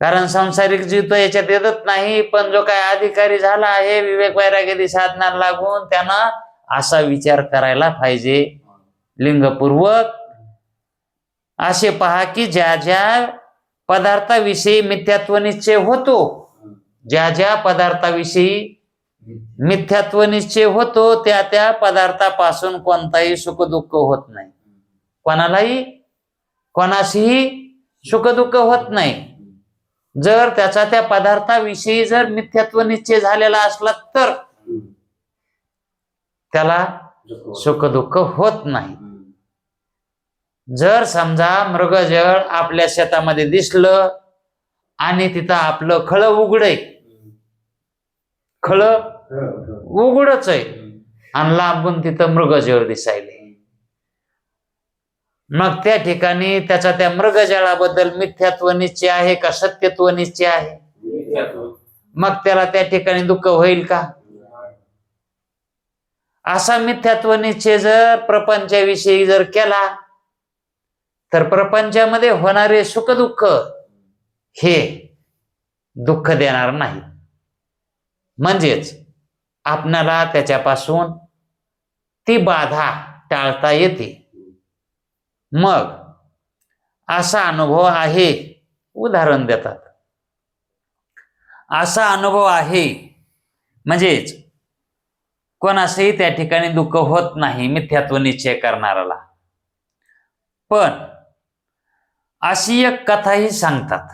कारण सांसारिक जीव तो याच्यात येतच नाही, पण जो काय अधिकारी झाला आहे विवेक वैराग्यादी साधनाला लागून त्यानं असा विचार करायला पाहिजे लिंगपूर्वक. असे पहा की ज्या ज्या पदार्थाविषयी मिथ्यात्व निश्चय होतो, ज्या ज्या पदार्थाविषयी मिथ्यात्व निश्चय होतो त्या त्या पदार्थापासून कोणताही सुख दुःख होत नाही. कोणाशीही सुख दुःख होत नाही. जर त्याचा त्या पदार्थाविषयी जर मिथ्यात्व निश्चय झालेला असला तर त्याला सुख दुःख होत नाही. जर समजा मृगजळ आपल्या शेतामध्ये दिसलं आणि तिथं आपलं खळ उघडच आहे आणि लांबून तिथं मृगजळ दिसायले, मग त्या ठिकाणी त्याचा त्या मृगजळाबद्दल मिथ्यात्व निश्चय आहे का सत्यत्व निश्चय आहे? मग त्याला त्या ठिकाणी दुःख होईल का? असा मिथ्यात्व निश्चय जर प्रपंचाविषयी जर केला तर प्रपंचामध्ये होणारे सुख दुःख हे दुःख देणार नाही, म्हणजेच आपणाला त्याच्यापासून ती बाधा टाळता येते. मग असा अनुभव आहे, उदाहरण देतात, असा अनुभव आहे म्हणजेच कोणासही त्या ठिकाणी दुःख होत नाही मिथ्यात्व निश्चय करणाऱ्याला. पण अशी एक कथाही सांगतात.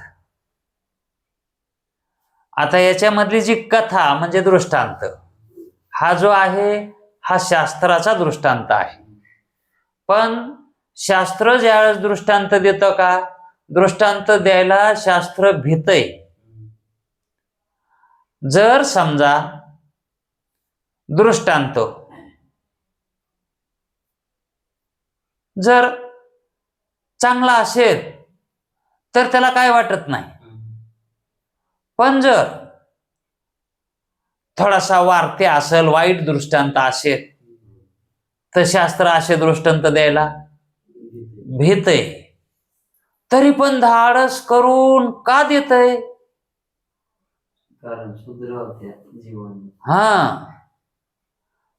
आता याच्यामधली जी कथा म्हणजे दृष्टांत हा जो आहे हा शास्त्राचा दृष्टांत आहे. पण शास्त्र ज्यावेळेस दृष्टांत देतं का, दृष्टांत द्यायला शास्त्र भीतय. जर समजा दृष्टांत जर चांगला असेल तर त्याला काय वाटत नाही, पण जर थोडासा वार्ते असेल, वाईट दृष्टांत असेल तर शास्त्र असे दृष्टांत द्यायला भीतय. तरी पण धाडस करून का देतय? कारण सुधरवते जीवन.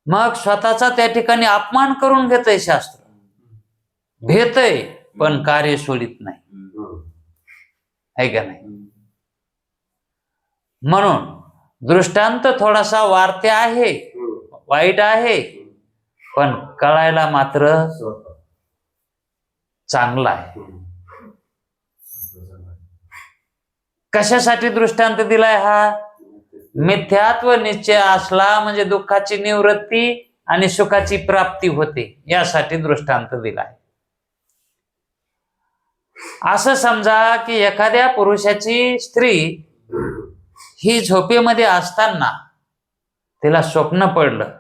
मग स्वतःचा त्या ठिकाणी अपमान करून घेतय शास्त्र, भेटय पण कार्य सोडित नाही, आहे का नाही? म्हणून दृष्टांत थोडासा वार्ते आहे, वाईट आहे, पण कळायला मात्र चांगला आहे. कशासाठी दृष्टांत दिलाय हा? मिथ्यात्व निश्चय असला म्हणजे दुःखाची निवृत्ती आणि सुखाची प्राप्ती होते, यासाठी दृष्टांत दिलाय. असं समजा की एखाद्या पुरुषाची स्त्री ही झोपेमध्ये असताना तिला स्वप्न पडलं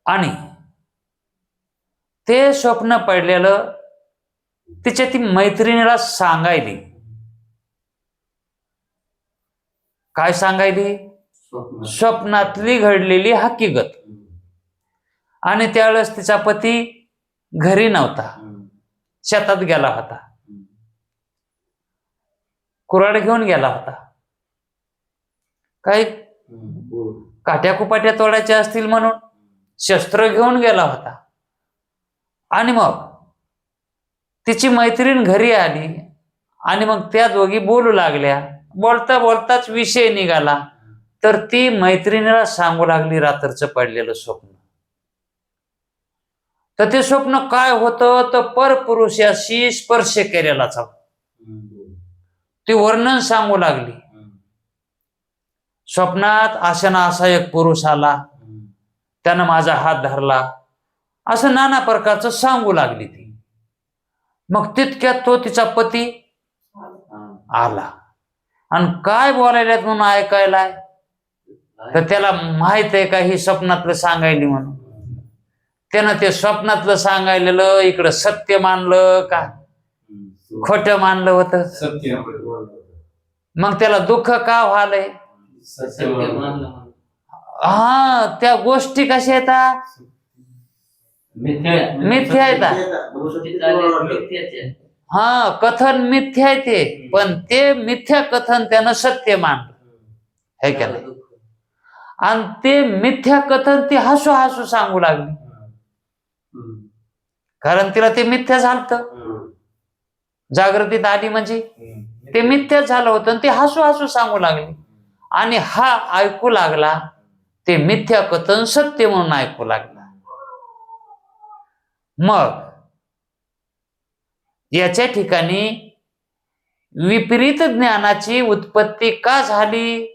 आणि ते स्वप्न पडलेलं तिच्या ती मैत्रिणीला सांगायली. काय सांगायली? स्वप्नातली घडलेली हकीकत. आणि त्यावेळेस तिचा पती घरी नव्हता, शेतात गेला होता, कुऱ्हाड घेऊन गेला होता. काही काट्या कुपाट्या तोडायच्या असतील म्हणून शस्त्र घेऊन गेला होता. आणि मग तिची मैत्रीण घरी आली आणि मग त्या दोघी बोलू लागल्या. बोलता बोलताच विषय निघाला. तर ती मैत्रिणीला सांगू लागली रात्रीचं पडलेलं स्वप्न. तर ते स्वप्न काय होतं? तर परपुरुषाशी स्पर्श केलेलाच. ती वर्णन सांगू लागली. स्वप्नात अशा ना असा एक पुरुष आला, त्यानं माझा हात धरला, असं नाना प्रकारचं सांगू लागली ती. मग तितक्यात तो तिचा पती आला आणि काय बोलायला म्हणून ऐकायलाय. तर त्याला माहित आहे का ही स्वप्नातलं सांगायली म्हणून. त्यानं ते स्वप्नातलं सांगायलेलं इकडं सत्य मानलं का खोटं मानलं होतं. मग त्याला दुःख का व्हायलंय? हा, त्या गोष्टी कशा येतात? मिथ्या येतात. हा, कथन मिथ्या येते, पण ते मिथ्या कथन त्यानं सत्य मानलं, है का नाही? आणि ते मिथ्या कथन ती हसू हसू सांगू लागली, कारण तिला ते मिथ्या झालं. जागृतीत आली म्हणजे ते मिथ्या झालं होतं आणि ते हसू हसू सांगू लागली. आणि हा ऐकू लागला, ते मिथ्या कथन सत्य म्हणून ऐकू लागला. मग याच्या ठिकाणी विपरीत ज्ञानाची उत्पत्ती का झाली?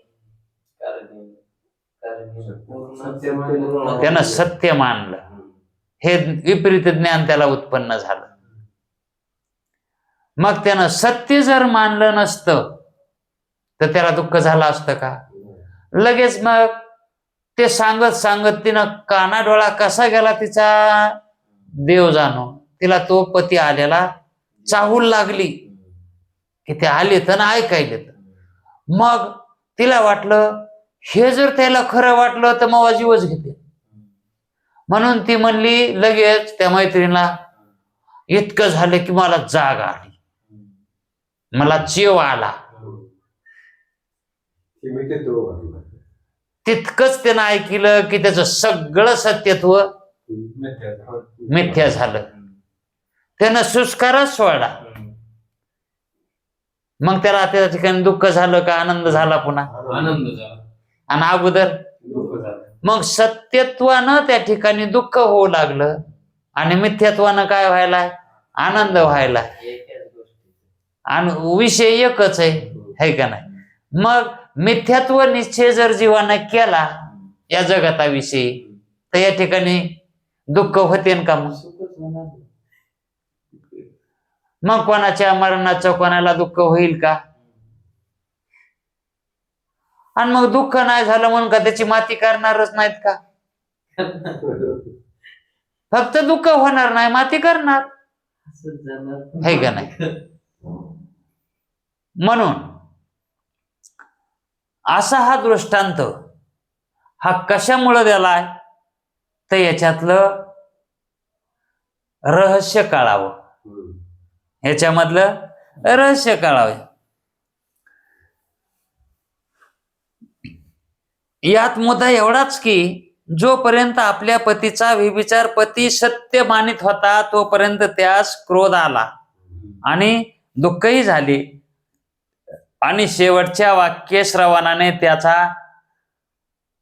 त्यानं सत्य मानलं, हे विपरीत ज्ञान त्याला उत्पन्न झालं. मग त्यानं सत्य जर मानलं नसतं तर त्याला दुःख झालं असतं का? लगेच मग ते सांगत सांगत तिनं कानाडोळा कसा गेला तिचा देव जाणो. तिला तो पती आलेला चाहूल लागली की ते आले तर ऐकायले. मग तिला वाटलं हे जर त्याला खरं वाटलं तर मग जीवच घेते. म्हणून ती म्हणली लगेच त्या मैत्रिणीला, इतकं झालं की मला जाग आली, मला चेव आला. तितकंच त्यानं ऐकलं की त्याचं सगळं सत्यत्व मिथ्या झालं. त्यानं सुस्कारच सोडला. मग त्याला त्या ठिकाणी दुःख झालं का आनंद झाला? पुन्हा आनंद झाला. आणि अगोदर मग सत्यत्वानं त्या ठिकाणी दुःख होऊ लागलं आणि मिथ्यात्वानं काय व्हायला? आनंद व्हायला. आणि विषय एकच आहे का नाही? मग मिथ्यात्व निश्चय जर जीवानं केला या जगताविषयी तर या ठिकाणी दुःख होते का? मग कोणाच्या मरणाचं कोणाला दुःख होईल का? आणि मग दुःख नाही झालं म्हणून का त्याची माती करणारच नाहीत का? फक्त दुःख होणार नाही, माती करणार, है का नाही? म्हणून असा हा दृष्टांत हा कशामुळे दिलाय? तर याच्यातलं रहस्य कळावं, ह्याच्यामधलं रहस्य कळावं. यात मुद्दा एवढाच की जोपर्यंत आपल्या पतीचा व्यभिचार पती सत्य मानित होता तोपर्यंत त्यास क्रोध आला आणि दुःखही झाले. आणि शेवटच्या वाक्य श्रवणाने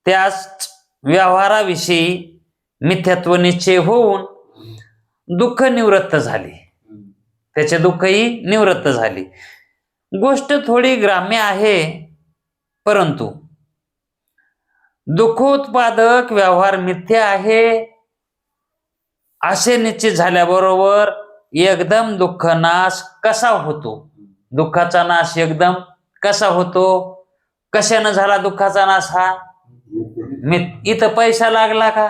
त्यास व्यवहाराविषयी मिथ्यात्व निश्चय होऊन दुःख निवृत्त झाले. त्याचे दुःखही निवृत्त झाले. गोष्ट थोडी ग्राम्य आहे, परंतु दुःखोत्पादक व्यवहार मिथ्या आहे असे निश्चित झाल्याबरोबर एकदम दुःख नाश कसा होतो? दुःखाचा नाश एकदम कसा होतो? कशानं झाला दुःखाचा नाश? हा इथं पैसा लागला का?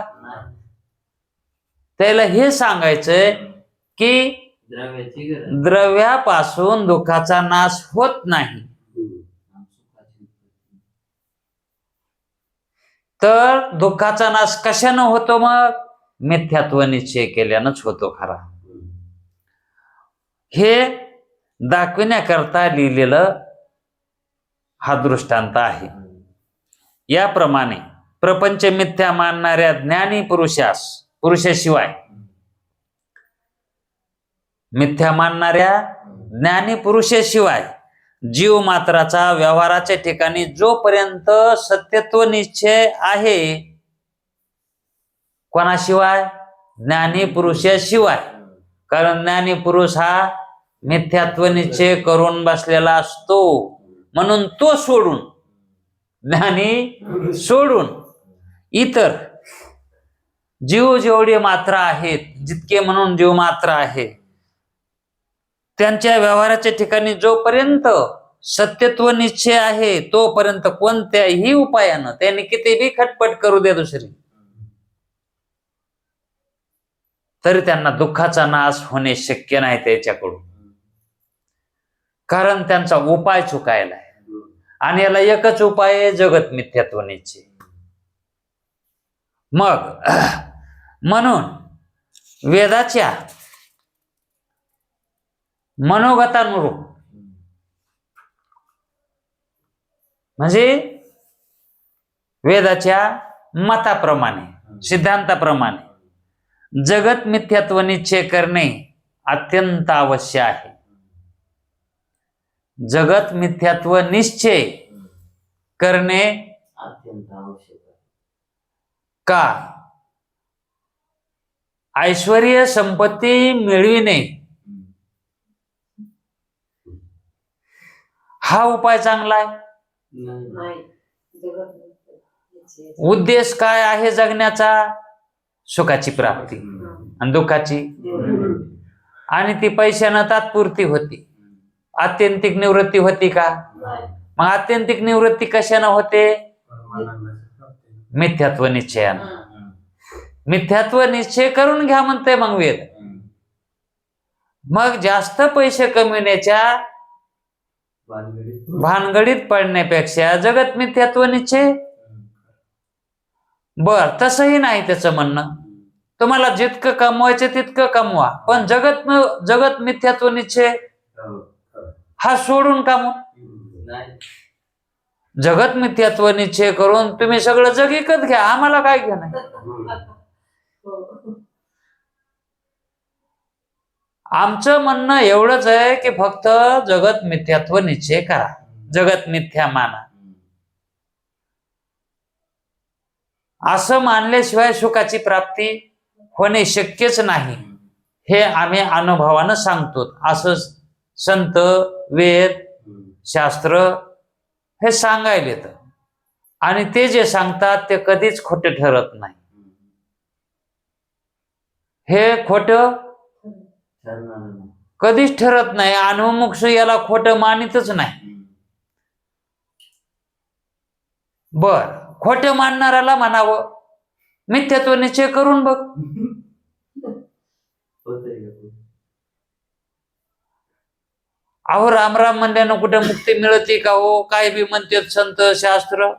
त्याला हे सांगायचंय की द्रव्याची गरज द्रव्यापासून दुःखाचा नाश होत नाही, तर दुःखाचा नाश कशानं होतो? मग मिथ्यात्व निश्चय केल्यानंच होतो खरा. हे दाखविण्याकरता लिहिलेलं हा दृष्टांत आहे. याप्रमाणे प्रपंच मिथ्या मानणाऱ्या ज्ञानी पुरुषाशिवाय मिथ्या मानणाऱ्या ज्ञानी पुरुषाशिवाय जीव मात्राचा व्यवहाराच्या ठिकाणी जोपर्यंत सत्यत्व निश्चय आहे, कोणाशिवाय? ज्ञानी पुरुषाशिवाय. कारण ज्ञानी पुरुष हा मिथ्यात्व निश्चय करून बसलेला असतो, म्हणून तो सोडून, ज्ञानी सोडून इतर जीव जेवढे मात्र आहेत, जितके म्हणून जीव मात्र आहे, त्यांच्या व्यवहाराच्या ठिकाणी जोपर्यंत सत्यत्व निश्चय आहे तोपर्यंत कोणत्याही उपायानं त्यांनी कितीही खटपट करू दे दुसरी, तरी त्यांना दुःखाचा नाश होणे शक्य नाही त्याच्याकडून. कारण त्यांचा उपाय चुकायला आहे. आणि याला एकच उपाय आहे, जगत मिथ्यात्व निश्चय. मग म्हणून वेदाच्या मनोगतानुरूप म्हणजे वेदाच्या मताप्रमाणे, सिद्धांताप्रमाणे जगत मिथ्यात्व निश्चय करणे अत्यंत आवश्यक आहे. जगत मिथ्यात्व निश्चय करणे अत्यंत आवश्यक आहे. का? ऐश्वर्य संपत्ती मिळविणे हा उपाय चांगला आहे? नाही. उद्देश काय आहे जगण्याचा? सुखाची प्राप्ती आणि दुःखाची, आणि ती पैशानं तात्पुरती होती. आत्यंतिक निवृत्ती होती का? मग आत्यंतिक निवृत्ती कशानं होते? मिथ्यात्व निश्चयानं. मिथ्यात्व निश्चय करून घ्या म्हणते मग वेद. मग जास्त पैसे कमविण्याच्या भानगडीत पडण्यापेक्षा जगत मिथ्यात्व निश्चय. बर, तसंही नाही त्याचं म्हणणं. तुम्हाला जितकं कमवायचं तितकं कमवा, पण जगत मिथ्यात्व निश्चय हा सोडून कामू. जगत मिथ्यात्व निश्चय करून तुम्ही सगळं जग विकत घ्या, आम्हाला काय घेणं. आमचं म्हणणं एवढंच आहे की फक्त जगत मिथ्यात्व निश्चय करा, जगत मिथ्या माना. असं मानल्याशिवाय सुखाची प्राप्ती होणे शक्यच नाही, हे आम्ही अनुभवानं सांगतो. असं संत, वेद, शास्त्र हे सांगायला येतं, आणि ते जे सांगतात ते कधीच खोटे ठरत नाही. हे खोटं कधीच ठरत नाही. अनुभवमुक्ष याला खोटं मानितच नाही. बर, खोटं मानणाऱ्याला म्हणावं मिथ्यात्व निश्चय करून बघ. अहो राम म्हणल्यानं कुठे मुक्ती मिळते का हो? काय बी म्हणतात संत शास्त्र.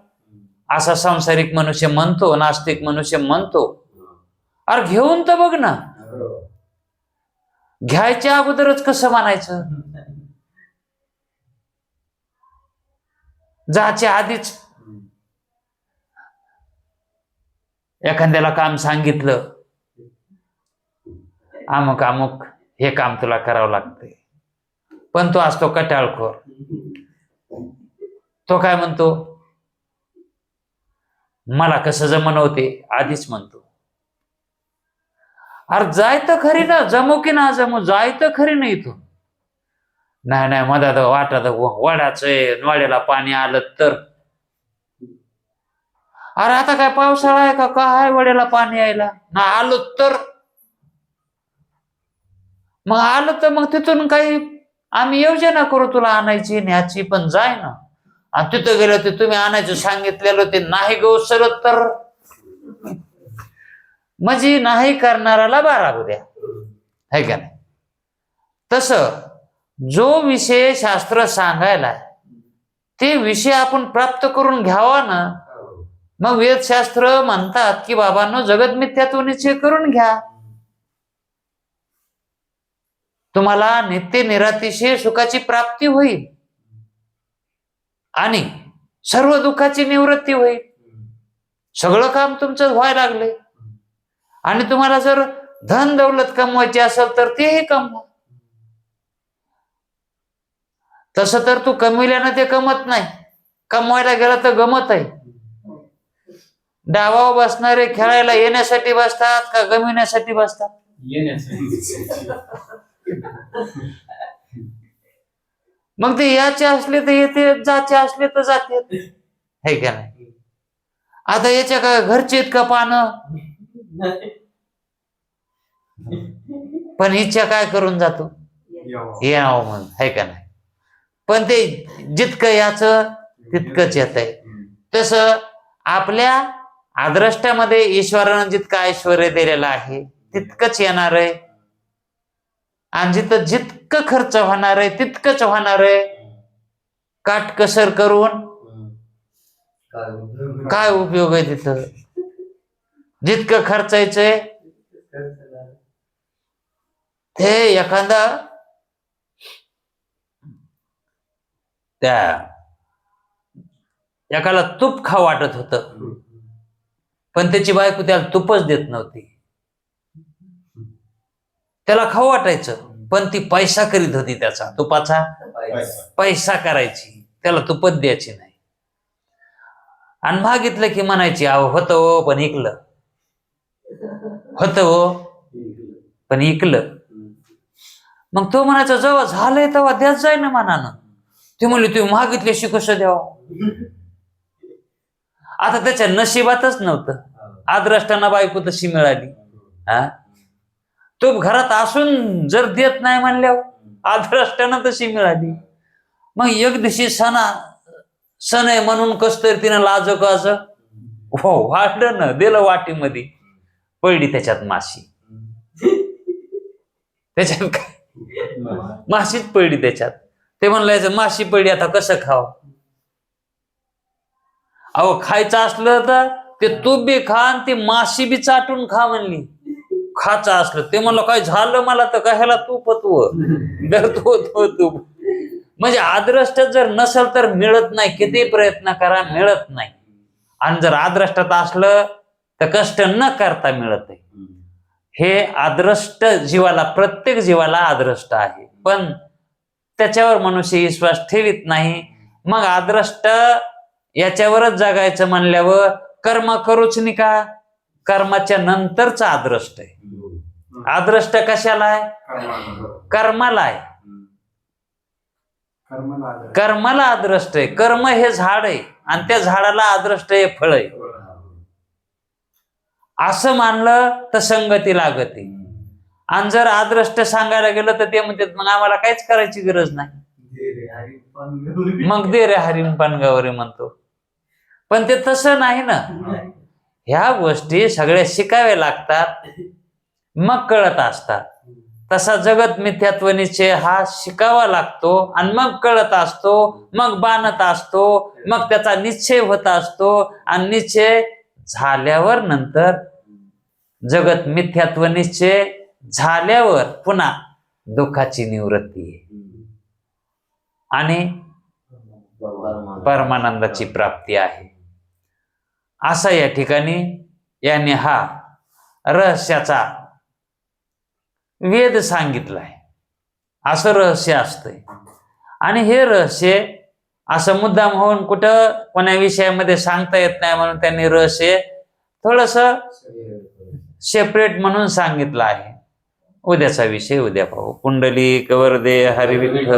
असा सांसारिक मनुष्य म्हणतो, नास्तिक मनुष्य म्हणतो. अरे घेऊन तर बघ ना. घ्यायच्या अगोदरच कसं म्हणायचं? जायच्या आधीच एखाद्याला काम सांगितलं, अमुक अमुक हे काम तुला करावं लागतंय, पण तो असतो कटाळखोर. तो काय म्हणतो? मला कसं जमन होते, आधीच म्हणतो. अरे जाय तर खरी ना, जमो की ना जमो, जाय तर खरी नाही तू. नाही मधात वाटत वाड्याचं वाड्याला पाणी आलं तर. अरे आता काय पावसाळा आहे का काय वाड्याला पाणी यायला? ना आलो तर. मग आलं तर मग तिथून काही आम्ही योजना करू तुला आणायची न्याची, पण जाय ना. आणि तिथं गेलं ते तुम्ही आणायचं सांगितलेलं ते नाही गो सरत तर. म्हणजे नाही करणाऱ्याला 12 बुद्ध्या, है का नाही? तसं जो विषय शास्त्र सांगायला ते विषय आपण प्राप्त करून घ्यावा ना. मग वेदशास्त्र म्हणतात की बाबांनो, जगत मिथ्यात्व निश्चय करून घ्या, तुम्हाला नित्य निरातिशय सुखाची प्राप्ती होईल आणि सर्व दुःखाची निवृत्ती होईल. सगळं काम तुमचं व्हायला लागले आणि तुम्हाला जर धन दौलत कमवायची असेल तर तेही कमवा. तसं तर तू कमविल्यानं ते कमत नाही, कमवायला गेला तर गमत आहे. डावावर बसणारे खेळायला येण्यासाठी बसतात का गमविण्यासाठी बसतात? मग ते याचे असले तर येते, जाचे असले तर जाते, है का नाही? आता याच्या काय घरचे इतकं पानं, पण इच्छा काय करून जातो, यावं म्हणून, है का नाही? पण ते जितकं याचं तितकंच येत आहे. तसं आपल्या आदृष्टामध्ये ईश्वरानं जितकं ऐश्वर दिलेलं आहे तितकंच येणार आहे आणि जिथं जितकं खर्च होणार आहे तितकंच होणार आहे. काटकसर करून काय उपयोग आहे तिथं? जितकं खर्चायचंय ते एखादा एकाला तूप खावं वाटत होतं, पण त्याची बायको त्याला तुपच देत नव्हती. त्याला खाऊ वाटायचं पण ती पैसा करीत होती, त्याचा तुपाचा पैसा करायची, त्याला तुपच द्यायची नाही. आणि मागितलं की म्हणायची अहो होतं हो पण इकलं, होतं हो पण इकलं. मग तो म्हणायचा जेव्हा झालंय तेव्हा द्याच जाय ना मनानं. ते म्हणले तुम्ही मागितल्याशी कसं द्यावं? आता त्याच्या नशिबातच नव्हतं, आदृष्टांना बायको तशी मिळाली. हा, तो घरात असून जर देत नाही म्हणल्यावर आदृष्टानं तशी मिळाली. मग एक दिवशी सण आहे म्हणून कस तरी तिनं लाजकाच वाढलं ना, दिलं वाटीमध्ये, पडली त्याच्यात माशी. त्याच्यात काय माशीच पडली त्याच्यात. ते म्हणलं माशी पडली आता कसं खाव? अहो खायचं असलं तर ते तूप बी खा आणि ते माशी बी चाटून खा म्हणली. खायचं असलं ते म्हणलं काय झालं मला तर कशाला तूप तूप. म्हणजे आदृष्ट जर नसेल तर मिळत नाही, किती प्रयत्न करा मिळत नाही. आणि जर आदृष्टात असलं तर कष्ट न करता मिळत आहे. हे आदृष्ट जीवाला, प्रत्येक जीवाला आदृष्ट आहे, पण त्याच्यावर मनुष्य विश्वास ठेवीत नाही. मग आदृष्ट याच्यावरच जगायचं म्हणल्यावर कर्म करूच नाही का? कर्माच्या नंतरचा आदृष्ट आहे. आदृष्ट कशाला आहे? कर्माला आहे. कर्माला आदृष्ट आहे. कर्म हे झाड आहे आणि त्या झाडाला आदृष्ट हे फळ आहे. असं मानलं तर संगती लागते. आणि जर आदृष्ट सांगायला गेलं तर ते म्हणतात मग आम्हाला काहीच करायची गरज नाही, मग दे रे हरिण पानगावरी म्हणतो. पण ते तसं नाही ना. ह्या गोष्टी सगळ्या शिकाव्या लागतात, मग कळत असतात. तसा जगत मिथ्यात्व निश्चय हा शिकावा लागतो आणि मग कळत असतो, मग बाणत असतो, मग त्याचा निश्चय होत असतो. आणि निश्चय झाल्यावर नंतर जगत मिथ्यात्व निश्चय झाल्यावर पुन्हा दुःखाची निवृत्ती आहे आणि परमानंदाची प्राप्ती आहे. असा या ठिकाणी याने हा रहस्याचा वेद सांगितलाय. असं रहस्य असतंय आणि हे रहस्य असं मुद्दाम होऊन कुठं कोण्या विषयामध्ये सांगता येत नाही म्हणून त्यांनी रहस्य थोडस सेपरेट म्हणून सांगितलं आहे. उद्याचा विषय उद्या पाहू. कुंडली कवरदे हरी विठ्ठल.